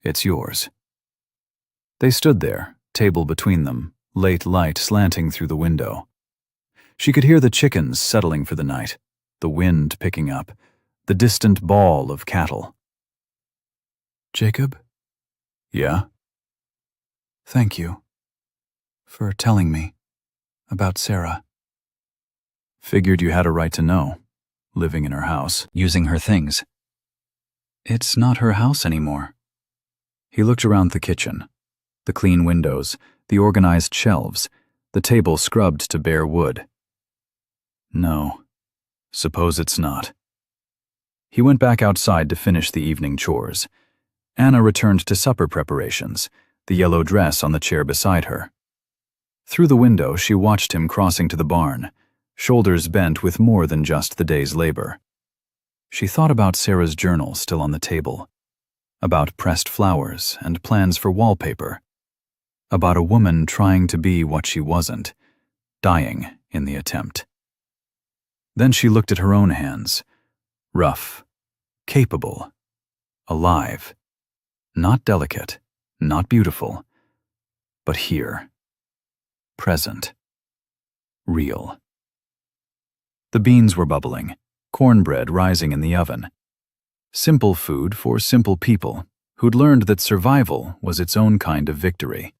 It's yours. They stood there, table between them, late light slanting through the window. She could hear the chickens settling for the night, the wind picking up, the distant bawl of cattle. Jacob? Yeah? Thank you for telling me about Sarah. Figured you had a right to know, living in her house, using her things. It's not her house anymore. He looked around the kitchen, the clean windows, the organized shelves, the table scrubbed to bare wood. No, suppose it's not. He went back outside to finish the evening chores. Anna returned to supper preparations, the yellow dress on the chair beside her. Through the window, she watched him crossing to the barn, shoulders bent with more than just the day's labor. She thought about Sarah's journal still on the table, about pressed flowers and plans for wallpaper, about a woman trying to be what she wasn't, dying in the attempt. Then she looked at her own hands, rough, capable, alive, not delicate, not beautiful, but here, present, real. The beans were bubbling, cornbread rising in the oven. Simple food for simple people who'd learned that survival was its own kind of victory.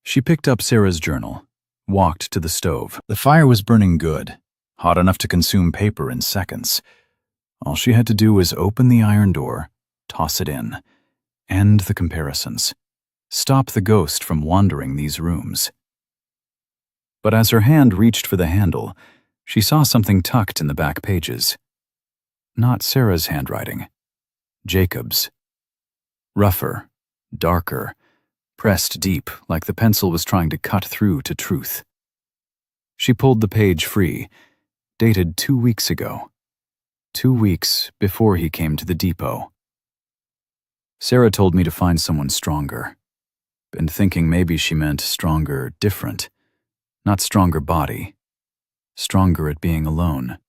She picked up Sarah's journal, walked to the stove. The fire was burning good, hot enough to consume paper in seconds. All she had to do was open the iron door, toss it in, end the comparisons, stop the ghost from wandering these rooms. But as her hand reached for the handle, she saw something tucked in the back pages. Not Sarah's handwriting, Jacob's. Rougher, darker, pressed deep like the pencil was trying to cut through to truth. She pulled the page free, dated 2 weeks ago. 2 weeks before he came to the depot. Sarah told me to find someone stronger. Been thinking maybe she meant stronger, different. Not stronger body. Stronger at being alone.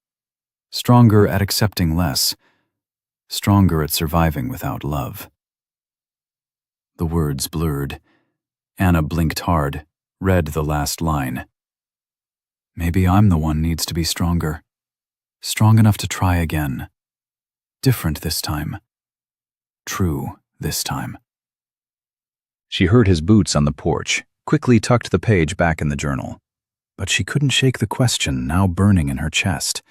Stronger at accepting less. Stronger at surviving without love. The words blurred. Anna blinked hard, read the last line. Maybe I'm the one needs to be stronger. Strong enough to try again. Different this time. True this time. She heard his boots on the porch, quickly tucked the page back in the journal. But she couldn't shake the question now burning in her chest.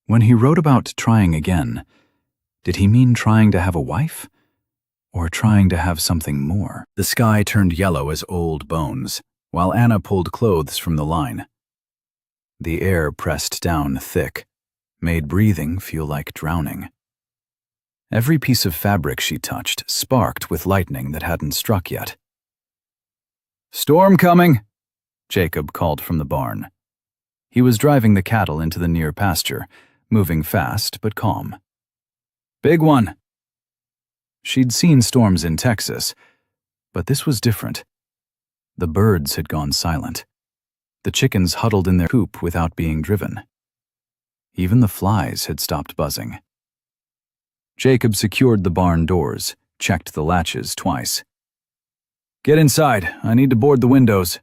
When he wrote about trying again, did he mean trying to have a wife? Or trying to have something more? The sky turned yellow as old bones, while Anna pulled clothes from the line. The air pressed down thick, made breathing feel like drowning. Every piece of fabric she touched sparked with lightning that hadn't struck yet. "Storm coming!" Jacob called from the barn. He was driving the cattle into the near pasture, moving fast but calm. "Big one!" She'd seen storms in Texas, but this was different. The birds had gone silent. The chickens huddled in their coop without being driven. Even the flies had stopped buzzing. Jacob secured the barn doors, checked the latches twice. "Get inside. I need to board the windows."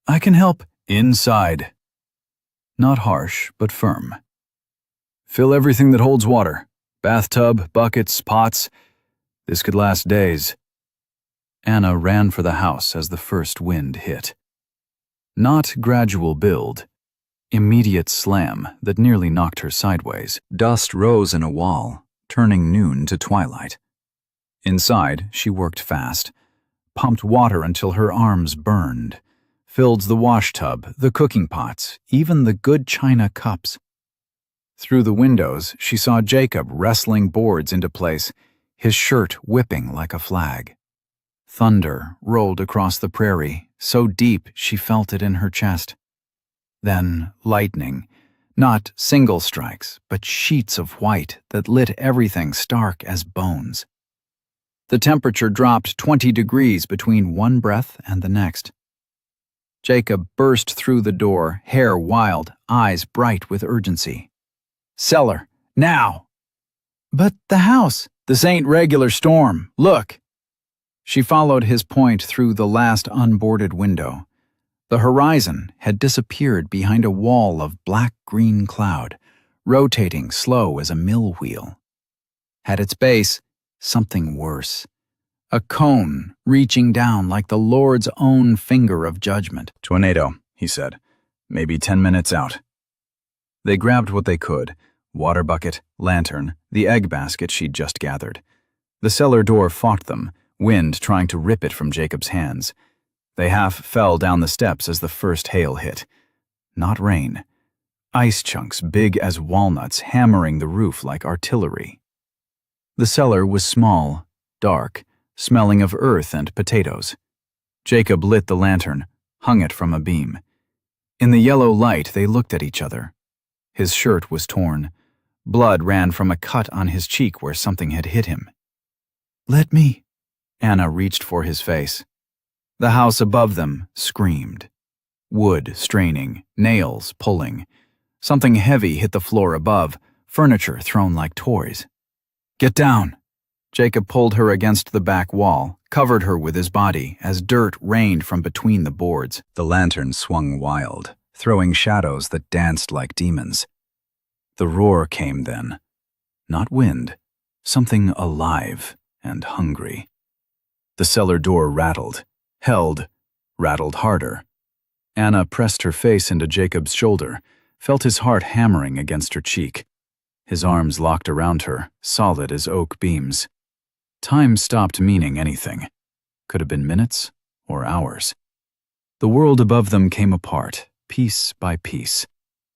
"I can help." "Inside." Not harsh, but firm. "Fill everything that holds water. Bathtub, buckets, pots. This could last days." Anna ran for the house as the first wind hit. Not gradual build. Immediate slam that nearly knocked her sideways. Dust rose in a wall, turning noon to twilight. Inside, she worked fast, pumped water until her arms burned, filled the washtub, the cooking pots, even the good china cups. Through the windows, she saw Jacob wrestling boards into place, his shirt whipping like a flag. Thunder rolled across the prairie, so deep she felt it in her chest. Then lightning, not single strikes, but sheets of white that lit everything stark as bones. The temperature dropped 20 degrees between one breath and the next. Jacob burst through the door, hair wild, eyes bright with urgency. "Cellar, now!" "But the house." "This ain't regular storm. Look." She followed his point through the last unboarded window. The horizon had disappeared behind a wall of black-green cloud, rotating slow as a mill wheel. At its base, something worse. A cone reaching down like the Lord's own finger of judgment. "Tornado," he said. "Maybe 10 minutes out." They grabbed what they could: water bucket, lantern, the egg basket she'd just gathered. The cellar door fought them, wind trying to rip it from Jacob's hands. They half fell down the steps as the first hail hit. Not rain. Ice chunks big as walnuts hammering the roof like artillery. The cellar was small, dark, smelling of earth and potatoes. Jacob lit the lantern, hung it from a beam. In the yellow light, they looked at each other. His shirt was torn. Blood ran from a cut on his cheek where something had hit him. "Let me." Anna reached for his face. The house above them screamed. Wood straining, nails pulling. Something heavy hit the floor above, furniture thrown like toys. "Get down." Jacob pulled her against the back wall, covered her with his body as dirt rained from between the boards. The lantern swung wild, throwing shadows that danced like demons. The roar came then. Not wind, something alive and hungry. The cellar door rattled, held, rattled harder. Anna pressed her face into Jacob's shoulder, felt his heart hammering against her cheek. His arms locked around her, solid as oak beams. Time stopped meaning anything. Could have been minutes or hours. The world above them came apart, piece by piece.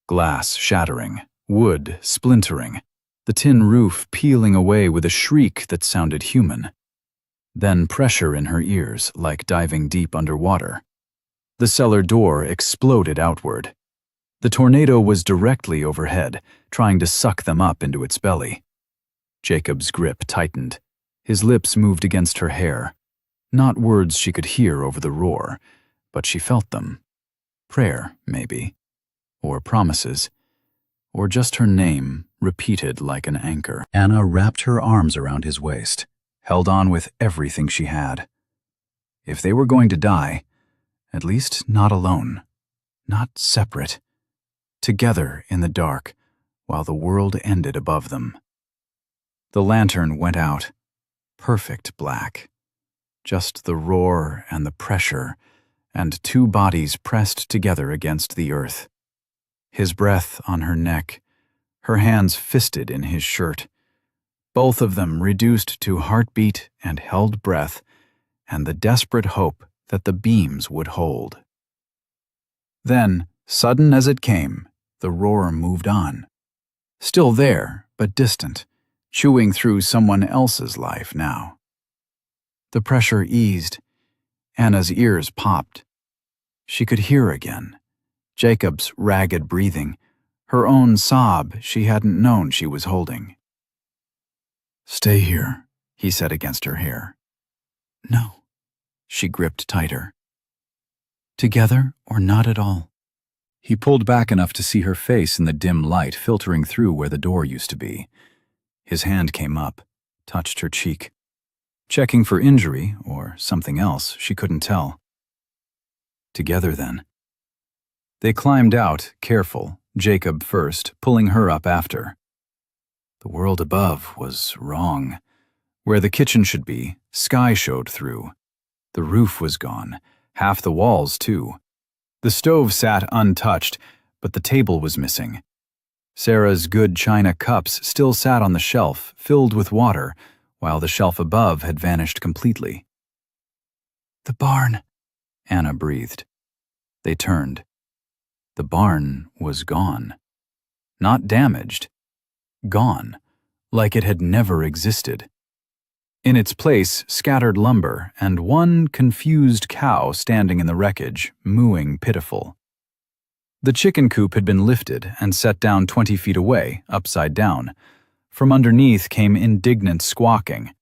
Glass shattering, wood splintering, the tin roof peeling away with a shriek that sounded human. Then pressure in her ears, like diving deep underwater. The cellar door exploded outward. The tornado was directly overhead, trying to suck them up into its belly. Jacob's grip tightened. His lips moved against her hair. Not words she could hear over the roar, but she felt them. Prayer, maybe. Or promises. Or just her name, repeated like an anchor. Anna wrapped her arms around his waist, held on with everything she had. If they were going to die, at least not alone, not separate. Together in the dark, while the world ended above them. The lantern went out, perfect black. Just the roar and the pressure, and two bodies pressed together against the earth. His breath on her neck, her hands fisted in his shirt. Both of them reduced to heartbeat and held breath, and the desperate hope that the beams would hold. Then, sudden as it came, the roar moved on. Still there, but distant, chewing through someone else's life now. The pressure eased. Anna's ears popped. She could hear again. Jacob's ragged breathing, her own sob she hadn't known she was holding. "Stay here," he said against her hair. "No." She gripped tighter. "Together or not at all?" He pulled back enough to see her face in the dim light filtering through where the door used to be. His hand came up, touched her cheek. Checking for injury, or something else, she couldn't tell. Together then. They climbed out, careful, Jacob first, pulling her up after. The world above was wrong. Where the kitchen should be, sky showed through. The roof was gone, half the walls too. The stove sat untouched, but the table was missing. Sarah's good china cups still sat on the shelf, filled with water, while the shelf above had vanished completely. The barn, Anna breathed. They turned. The barn was gone. Not damaged. Gone, like it had never existed. In its place, scattered lumber and one confused cow standing in the wreckage, mooing pitiful. The chicken coop had been lifted and set down 20 feet away, upside down. From underneath came indignant squawking.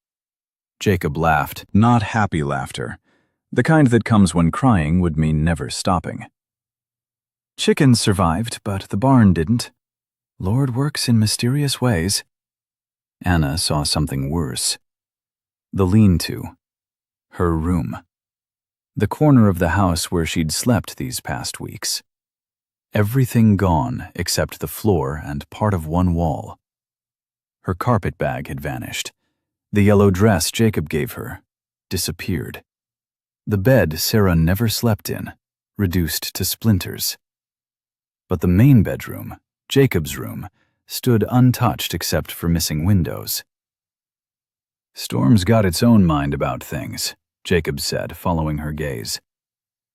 Jacob laughed, not happy laughter, the kind that comes when crying would mean never stopping. Chickens survived, but the barn didn't. Lord works in mysterious ways. Anna saw something worse. The lean-to. Her room. The corner of the house where she'd slept these past weeks. Everything gone except the floor and part of one wall. Her carpet bag had vanished. The yellow dress Jacob gave her disappeared. The bed Sarah never slept in, reduced to splinters. But the main bedroom, Jacob's room, stood untouched except for missing windows. Storm's got its own mind about things, Jacob said, following her gaze.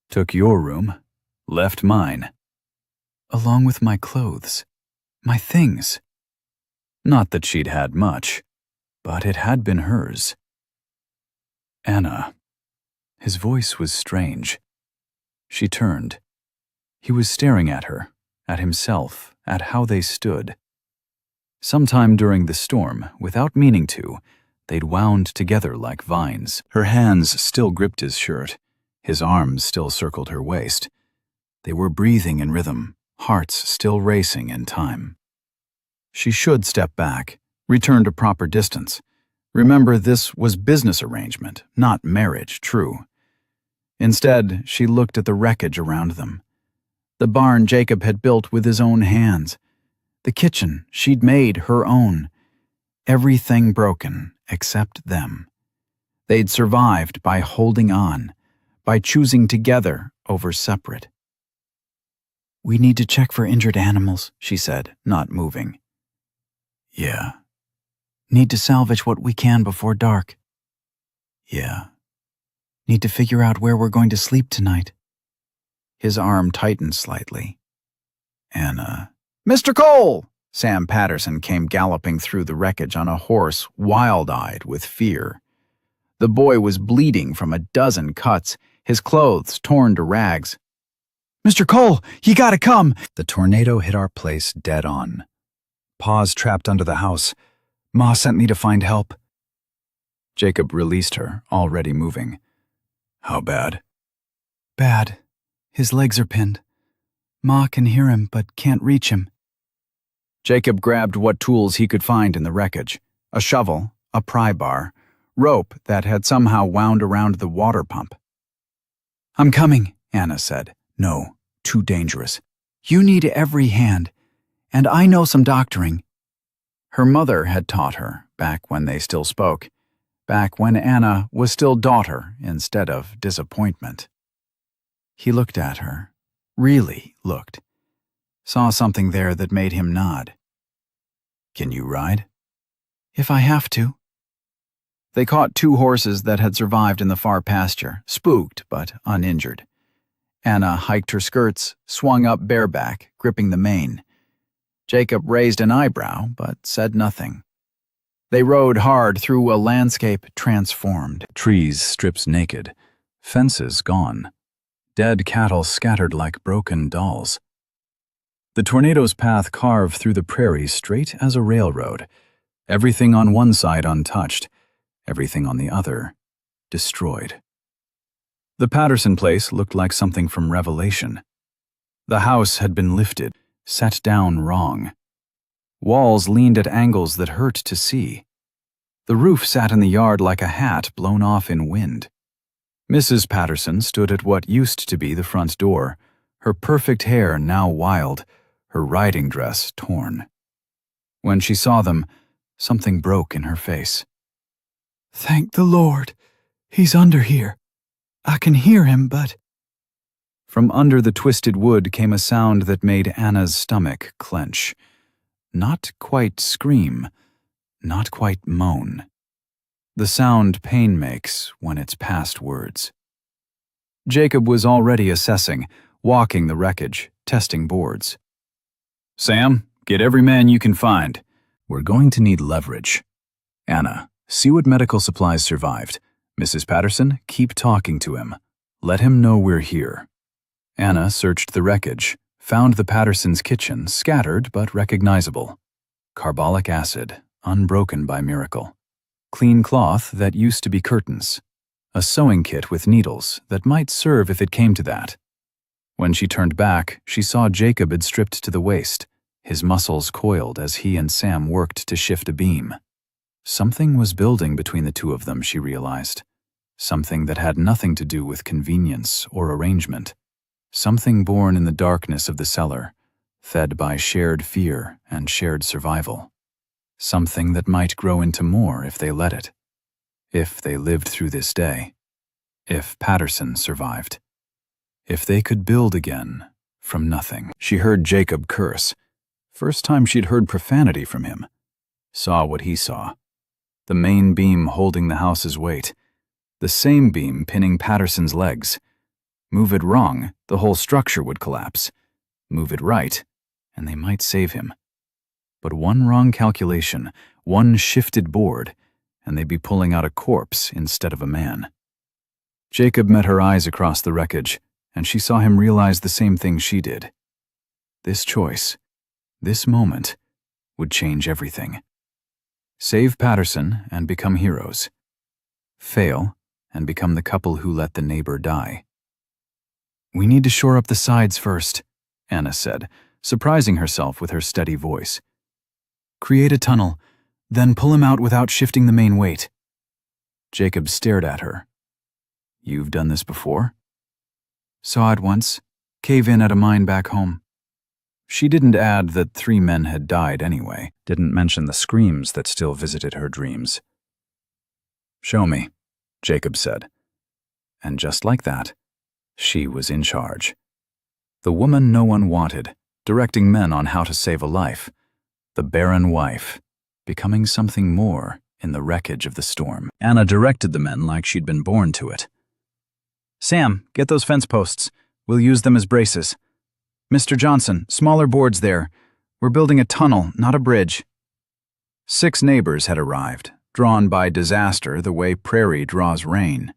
Took your room, left mine. Along with my clothes, my things. Not that she'd had much, but it had been hers. Anna. His voice was strange. She turned. He was staring at her, at himself, at how they stood. Sometime during the storm, without meaning to, they'd wound together like vines. Her hands still gripped his shirt. His arms still circled her waist. They were breathing in rhythm, hearts still racing in time. She should step back, return to proper distance. Remember, this was business arrangement, not marriage, true. Instead, she looked at the wreckage around them. The barn Jacob had built with his own hands. The kitchen she'd made her own. Everything broken except them. They'd survived by holding on, by choosing together over separate. We need to check for injured animals, she said, not moving. Yeah. Need to salvage what we can before dark. Yeah. Need to figure out where we're going to sleep tonight. His arm tightened slightly. Anna. Mr. Cole! Sam Patterson came galloping through the wreckage on a horse, wild-eyed with fear. The boy was bleeding from a dozen cuts, his clothes torn to rags. Mr. Cole, you gotta come! The tornado hit our place dead on. Pa's trapped under the house. Ma sent me to find help. Jacob released her, already moving. How bad? Bad. His legs are pinned. Ma can hear him, but can't reach him. Jacob grabbed what tools he could find in the wreckage. A shovel, a pry bar, rope that had somehow wound around the water pump. I'm coming, Anna said. No, too dangerous. You need every hand, and I know some doctoring. Her mother had taught her, back when they still spoke, back when Anna was still daughter instead of disappointment. He looked at her, really looked. Saw something there that made him nod. Can you ride? If I have to. They caught 2 horses that had survived in the far pasture, spooked but uninjured. Anna hiked her skirts, swung up bareback, gripping the mane. Jacob raised an eyebrow, but said nothing. They rode hard through a landscape transformed. Trees stripped naked, fences gone, dead cattle scattered like broken dolls. The tornado's path carved through the prairie straight as a railroad, everything on one side untouched, everything on the other destroyed. The Patterson place looked like something from Revelation. The house had been lifted, set down wrong. Walls leaned at angles that hurt to see. The roof sat in the yard like a hat blown off in wind. Mrs. Patterson stood at what used to be the front door, her perfect hair now wild, her riding dress torn. When she saw them, something broke in her face. "Thank the Lord. He's under here. I can hear him, but—" From under the twisted wood came a sound that made Anna's stomach clench. Not quite scream, not quite moan. The sound pain makes when it's past words. Jacob was already assessing, walking the wreckage, testing boards. "Sam, get every man you can find. We're going to need leverage. Anna, see what medical supplies survived. Mrs. Patterson, keep talking to him. Let him know we're here." Anna searched the wreckage, found the Pattersons' kitchen, scattered but recognizable. Carbolic acid, unbroken by miracle. Clean cloth that used to be curtains. A sewing kit with needles that might serve if it came to that. When she turned back, she saw Jacob had stripped to the waist, his muscles coiled as he and Sam worked to shift a beam. Something was building between the two of them, she realized. Something that had nothing to do with convenience or arrangement. Something born in the darkness of the cellar, fed by shared fear and shared survival. Something that might grow into more if they let it. If they lived through this day. If Patterson survived. If they could build again from nothing. She heard Jacob curse. First time she'd heard profanity from him. Saw what he saw. The main beam holding the house's weight. The same beam pinning Patterson's legs. Move it wrong, the whole structure would collapse. Move it right, and they might save him. But one wrong calculation, one shifted board, and they'd be pulling out a corpse instead of a man. Jacob met her eyes across the wreckage, and she saw him realize the same thing she did. This choice, this moment, would change everything. Save Patterson and become heroes. Fail and become the couple who let the neighbor die. "We need to shore up the sides first," Anna said, surprising herself with her steady voice. "Create a tunnel, then pull him out without shifting the main weight." Jacob stared at her. "You've done this before?" "Saw it once. Cave in at a mine back home." She didn't add that 3 men had died anyway, didn't mention the screams that still visited her dreams. "Show me," Jacob said. And just like that, she was in charge. The woman no one wanted, directing men on how to save a life. The barren wife, becoming something more in the wreckage of the storm. Anna directed the men like she'd been born to it. "Sam, get those fence posts. We'll use them as braces. Mr. Johnson, smaller boards there. We're building a tunnel, not a bridge." 6 neighbors had arrived, drawn by disaster the way prairie draws rain.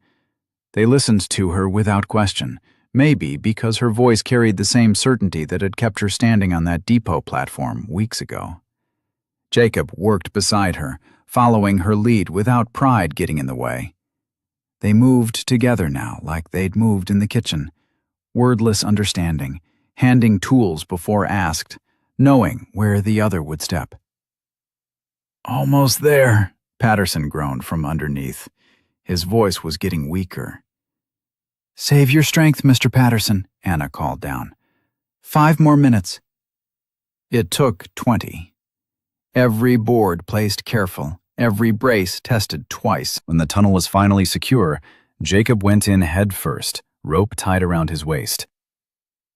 They listened to her without question, maybe because her voice carried the same certainty that had kept her standing on that depot platform weeks ago. Jacob worked beside her, following her lead without pride getting in the way. They moved together now like they'd moved in the kitchen, wordless understanding, handing tools before asked, knowing where the other would step. "Almost there," Patterson groaned from underneath. His voice was getting weaker. "Save your strength, Mr. Patterson," Anna called down. 5 more minutes. It took 20. Every board placed careful, every brace tested twice. When the tunnel was finally secure, Jacob went in head first, rope tied around his waist.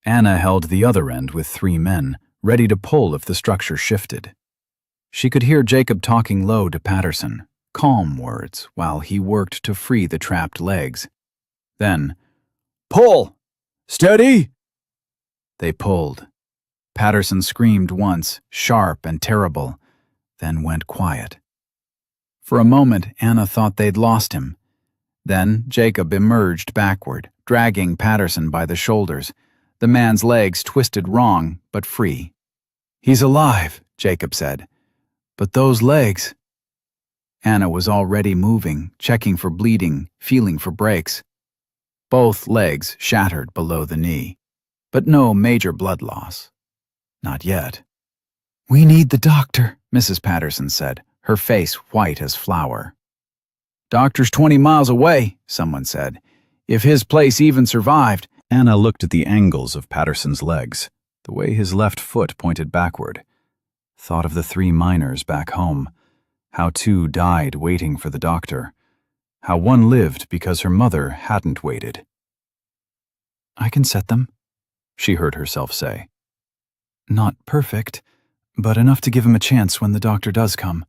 Anna held the other end with 3 men, ready to pull if the structure shifted. She could hear Jacob talking low to Patterson, calm words, while he worked to free the trapped legs. Then, "Pull! Steady!" They pulled. Patterson screamed once, sharp and terrible, then went quiet. For a moment, Anna thought they'd lost him. Then Jacob emerged backward, dragging Patterson by the shoulders, the man's legs twisted wrong, but free. "He's alive," Jacob said. "But those legs—" Anna was already moving, checking for bleeding, feeling for breaks. Both legs shattered below the knee. but no major blood loss. Not yet. "We need the doctor," Mrs. Patterson said, her face white as flour. "Doctor's 20 miles away," someone said. "If his place even survived." Anna looked at the angles of Patterson's legs, the way his left foot pointed backward. Thought of the 3 miners back home, how 2 died waiting for the doctor, how 1 lived because her mother hadn't waited. "I can set them," she heard herself say. "Not perfect, but enough to give him a chance when the doctor does come."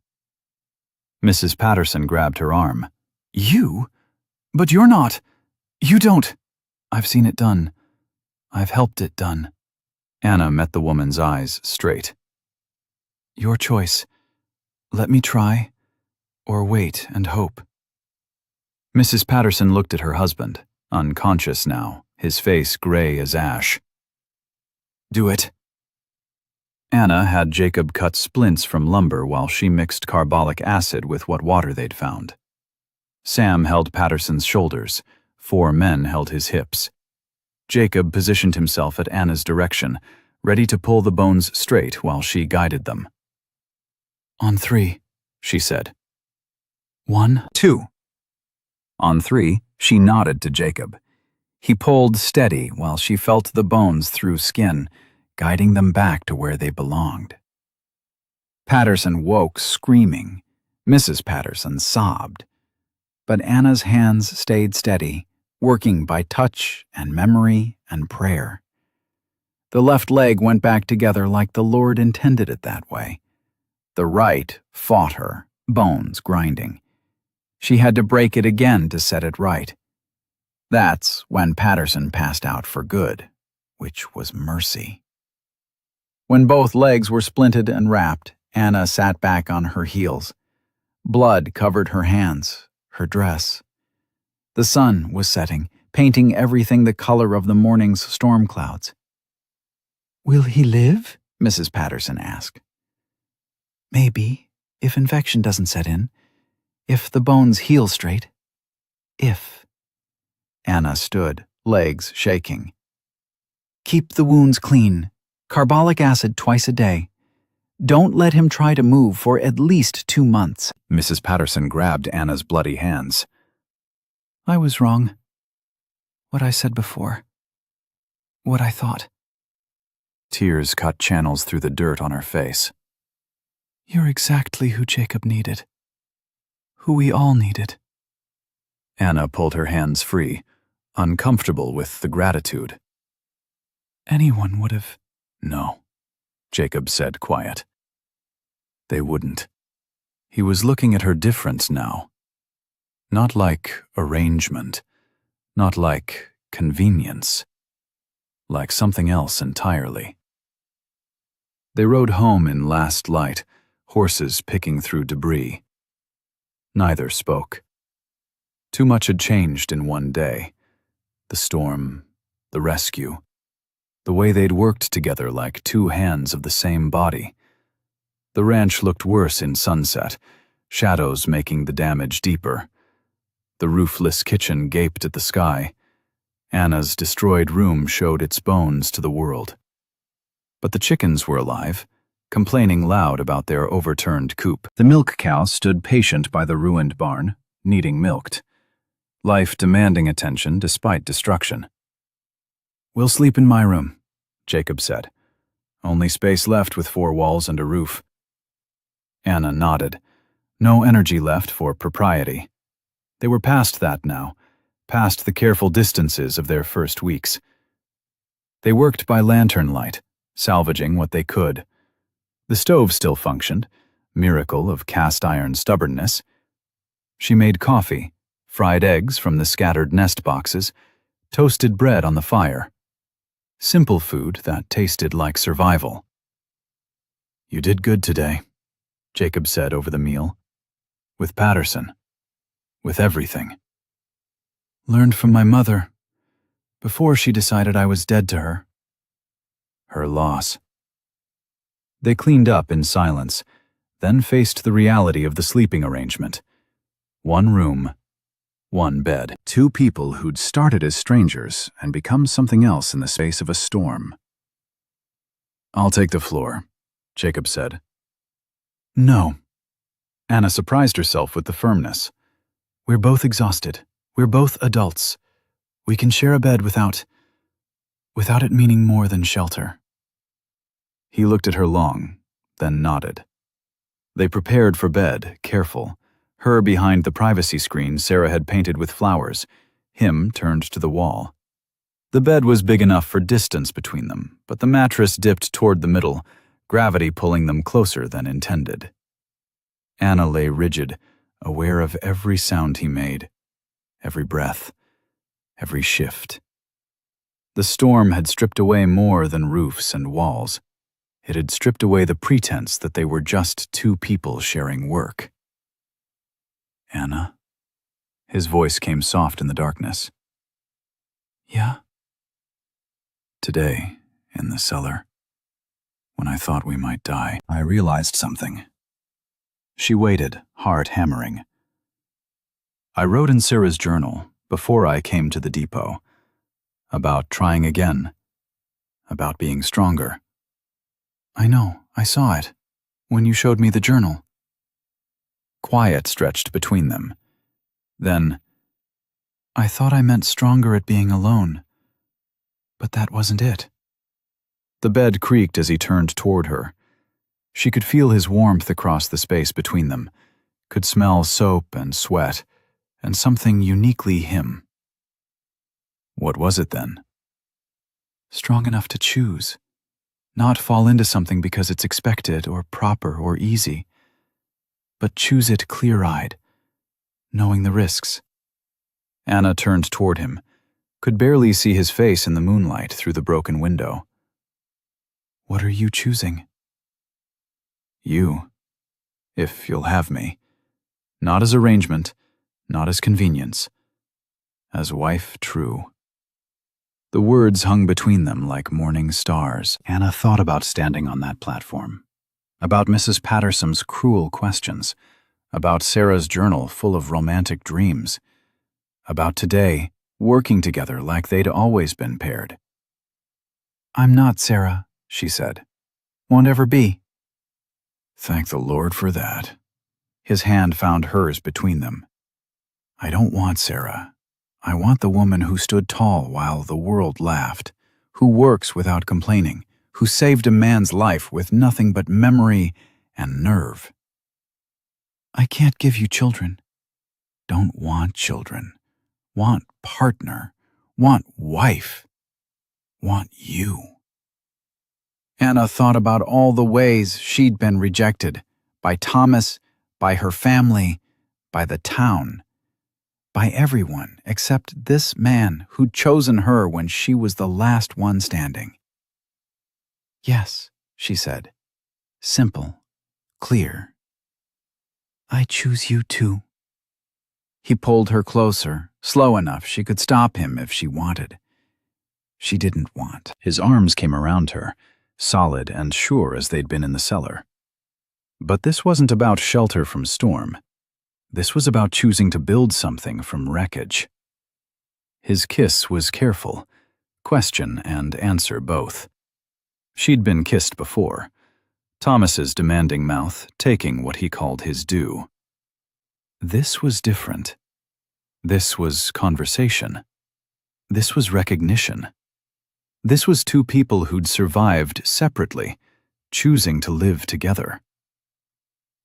Mrs. Patterson grabbed her arm. "You? But you're not. You don't." "I've seen it done. I've helped it done." Anna met the woman's eyes straight. "Your choice. Let me try, or wait and hope." Mrs. Patterson looked at her husband, unconscious now, his face gray as ash. "Do it." Anna had Jacob cut splints from lumber while she mixed carbolic acid with what water they'd found. Sam held Patterson's shoulders. 4 men held his hips. Jacob positioned himself at Anna's direction, ready to pull the bones straight while she guided them. "On 3, she said. 1, 2. On 3, she nodded to Jacob. He pulled steady while she felt the bones through skin, guiding them back to where they belonged. Patterson woke screaming. Mrs. Patterson sobbed. But Anna's hands stayed steady, working by touch and memory and prayer. The left leg went back together like the Lord intended it that way. The right fought her, bones grinding. She had to break it again to set it right. That's when Patterson passed out for good, which was mercy. When both legs were splinted and wrapped, Anna sat back on her heels. Blood covered her hands, her dress. The sun was setting, painting everything the color of the morning's storm clouds. "Will he live?" Mrs. Patterson asked. "Maybe, if infection doesn't set in. If the bones heal straight. If." Anna stood, legs shaking. "Keep the wounds clean. Carbolic acid twice a day. Don't let him try to move for at least 2 months." Mrs. Patterson grabbed Anna's bloody hands. "I was wrong. What I said before. What I thought." Tears cut channels through the dirt on her face. "You're exactly who Jacob needed. Who we all needed." Anna pulled her hands free, uncomfortable with the gratitude. "Anyone would have." "No," Jacob said, quiet. "They wouldn't." He was looking at her different now. Not like arrangement, not like convenience, like something else entirely. They rode home in last light, horses picking through debris. Neither spoke. Too much had changed in one day. The storm, the rescue, the way they'd worked together like 2 hands of the same body. The ranch looked worse in sunset, shadows making the damage deeper. The roofless kitchen gaped at the sky. Anna's destroyed room showed its bones to the world. But the chickens were alive, complaining loud about their overturned coop. The milk cow stood patient by the ruined barn, needing milked. Life demanding attention despite destruction. "We'll sleep in my room," Jacob said. "Only space left with 4 walls and a roof." Anna nodded. No energy left for propriety. They were past that now, past the careful distances of their first weeks. They worked by lantern light, salvaging what they could. The stove still functioned, miracle of cast iron stubbornness. She made coffee, fried eggs from the scattered nest boxes, toasted bread on the fire. Simple food that tasted like survival. "You did good today," Jacob said over the meal. "With Patterson. With everything." "Learned from my mother. Before she decided I was dead to her." Her loss. They cleaned up in silence, then faced the reality of the sleeping arrangement. 1 room, One bed. Two people who'd started as strangers and become something else in the space of a storm. "I'll take the floor," Jacob said. No. Anna surprised herself with the firmness. We're both exhausted. We're both adults. We can share a bed without it meaning more than shelter. He looked at her long, then nodded. They prepared for bed, careful. Her behind the privacy screen Sarah had painted with flowers, him turned to the wall. The bed was big enough for distance between them, but the mattress dipped toward the middle, gravity pulling them closer than intended. Anna lay rigid, aware of every sound he made, every breath, every shift. The storm had stripped away more than roofs and walls. It had stripped away the pretense that they were just two people sharing work. "Anna?" His voice came soft in the darkness. Yeah? "Today, in the cellar, when I thought we might die, I realized something." She waited, heart hammering. "I wrote in Sarah's journal, before I came to the depot, about trying again, about being stronger." I know, I saw it. When you showed me the journal. Quiet stretched between them. Then, I thought I meant stronger at being alone. But that wasn't it. the bed creaked as he turned toward her. She could feel his warmth across the space between them, could smell soap and sweat, and something uniquely him. What was it then? Strong enough to choose. Not fall into something because it's expected or proper or easy, but choose it clear-eyed, knowing the risks. Anna turned toward him, could barely see his face in the moonlight through the broken window. What are you choosing? You, if you'll have me. Not as arrangement, not as convenience. As wife true. The words hung between them like morning stars. Anna thought about standing on that platform, about Mrs. Patterson's cruel questions, about Sarah's journal full of romantic dreams, about today, working together like they'd always been paired. I'm not Sarah, she said. Won't ever be. Thank the Lord for that. His hand found hers between them. I don't want Sarah. I want the woman who stood tall while the world laughed, who works without complaining, who saved a man's life with nothing but memory and nerve. I can't give you children. Don't want children. Want partner. Want wife. Want you. Anna thought about all the ways she'd been rejected, by Thomas, by her family, by the town. By everyone except this man who'd chosen her when she was the last one standing. Yes, she said. Simple, clear. I choose you too. He pulled her closer, slow enough she could stop him if she wanted. She didn't want. His arms came around her, solid and sure as they'd been in the cellar. But this wasn't about shelter from storm. This was about choosing to build something from wreckage. His kiss was careful, question and answer both. She'd been kissed before, Thomas's demanding mouth taking what he called his due. This was different. This was conversation. This was recognition. This was two people who'd survived separately, choosing to live together.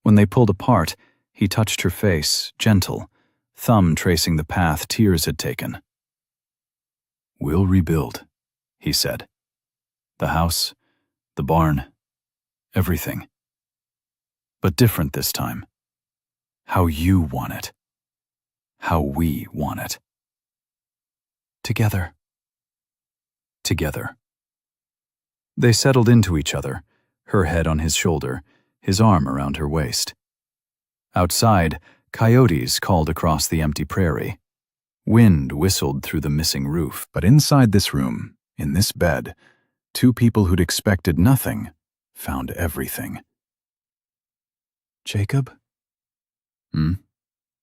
When they pulled apart, he touched her face, gentle, thumb tracing the path tears had taken. We'll rebuild, he said. The house, the barn, everything. But different this time. How you want it. How we want it. Together. Together. They settled into each other, her head on his shoulder, his arm around her waist. Outside, coyotes called across the empty prairie. Wind whistled through the missing roof. But inside this room, in this bed, two people who'd expected nothing found everything. Jacob?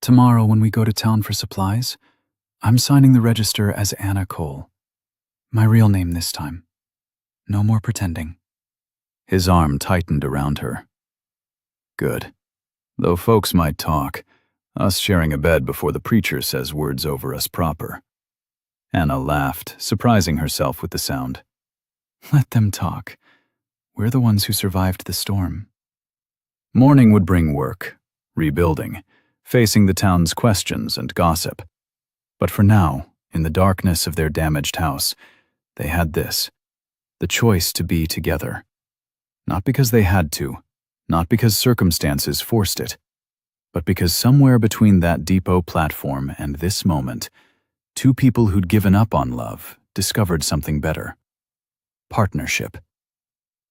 Tomorrow, when we go to town for supplies, I'm signing the register as Anna Cole. My real name this time. No more pretending. His arm tightened around her. Good. Though folks might talk, us sharing a bed before the preacher says words over us proper. Anna laughed, surprising herself with the sound. Let them talk. We're the ones who survived the storm. Morning would bring work, rebuilding, facing the town's questions and gossip. But for now, in the darkness of their damaged house, they had this, the choice to be together. Not because they had to, not because circumstances forced it, but because somewhere between that depot platform and this moment, two people who'd given up on love discovered something better. Partnership.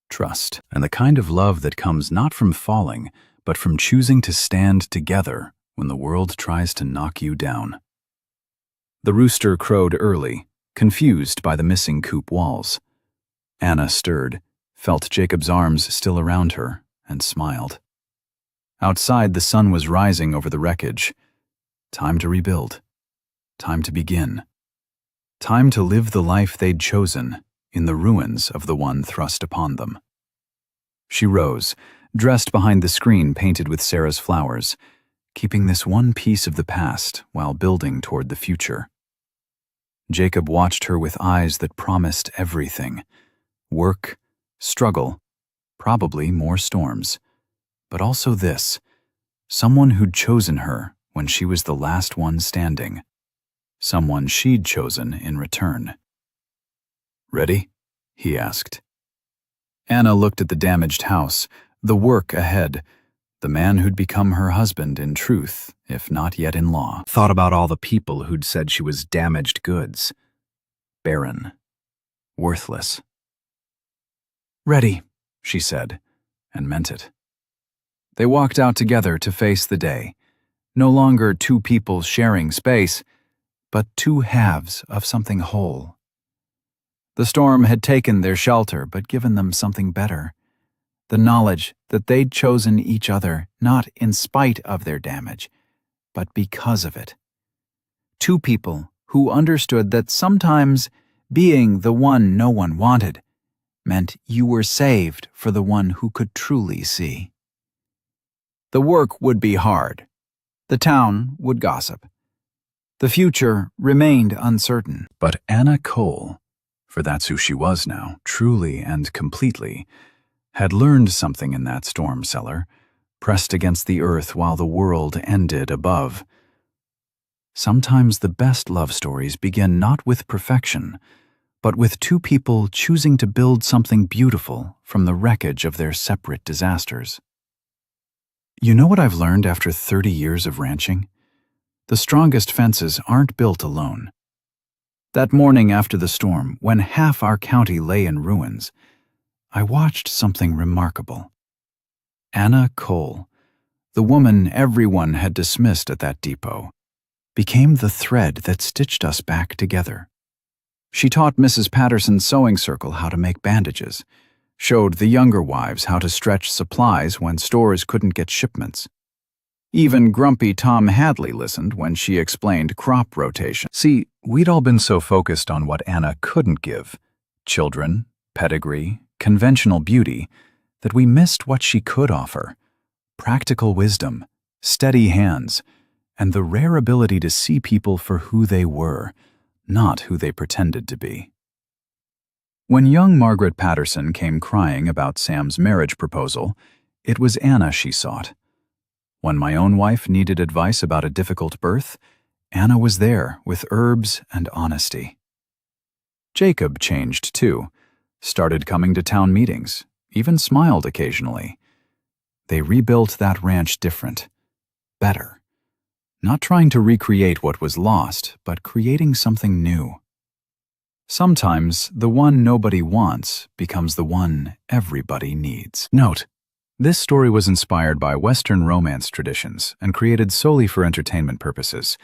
Trust. And the kind of love that comes not from falling, but from choosing to stand together when the world tries to knock you down. The rooster crowed early, confused by the missing coop walls. Anna stirred, felt Jacob's arms still around her, and smiled. Outside, the sun was rising over the wreckage. Time to rebuild. Time to begin. Time to live the life they'd chosen in the ruins of the one thrust upon them. She rose, dressed behind the screen painted with Sarah's flowers, keeping this one piece of the past while building toward the future. Jacob watched her with eyes that promised everything. Work, struggle, probably more storms. But also this, someone who'd chosen her when she was the last one standing. Someone she'd chosen in return. Ready? He asked. Anna looked at the damaged house, the work ahead, the man who'd become her husband in truth, if not yet in law. Thought about all the people who'd said she was damaged goods. Barren. Worthless. Ready, she said, and meant it. They walked out together to face the day, no longer two people sharing space, but two halves of something whole. The storm had taken their shelter, but given them something better. The knowledge that they'd chosen each other not in spite of their damage, but because of it. Two people who understood that sometimes being the one no one wanted meant you were saved for the one who could truly see. The work would be hard. The town would gossip. The future remained uncertain. But Anna Cole, for that's who she was now, truly and completely, had learned something in that storm cellar, pressed against the earth while the world ended above. Sometimes the best love stories begin not with perfection, but with two people choosing to build something beautiful from the wreckage of their separate disasters. You know what I've learned after 30 years of ranching? The strongest fences aren't built alone. That morning after the storm, when half our county lay in ruins, I watched something remarkable. Anna Cole, the woman everyone had dismissed at that depot, became the thread that stitched us back together. She taught Mrs. Patterson's sewing circle how to make bandages, showed the younger wives how to stretch supplies when stores couldn't get shipments. Even grumpy Tom Hadley listened when she explained crop rotation. See, we'd all been so focused on what Anna couldn't give, children, pedigree, conventional beauty, that we missed what she could offer: practical wisdom, steady hands, and the rare ability to see people for who they were, not who they pretended to be. When young Margaret Patterson came crying about Sam's marriage proposal, it was Anna she sought. When my own wife needed advice about a difficult birth, Anna was there with herbs and honesty. Jacob changed too, started coming to town meetings, even smiled occasionally. They rebuilt that ranch different, better. Not trying to recreate what was lost, but creating something new. Sometimes the one nobody wants becomes the one everybody needs. Note: this story was inspired by Western romance traditions and created solely for entertainment purposes.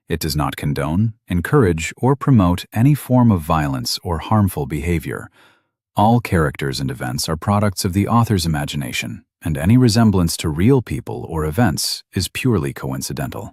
It does not condone, encourage, or promote any form of violence or harmful behavior. All characters and events are products of the author's imagination, and any resemblance to real people or events is purely coincidental.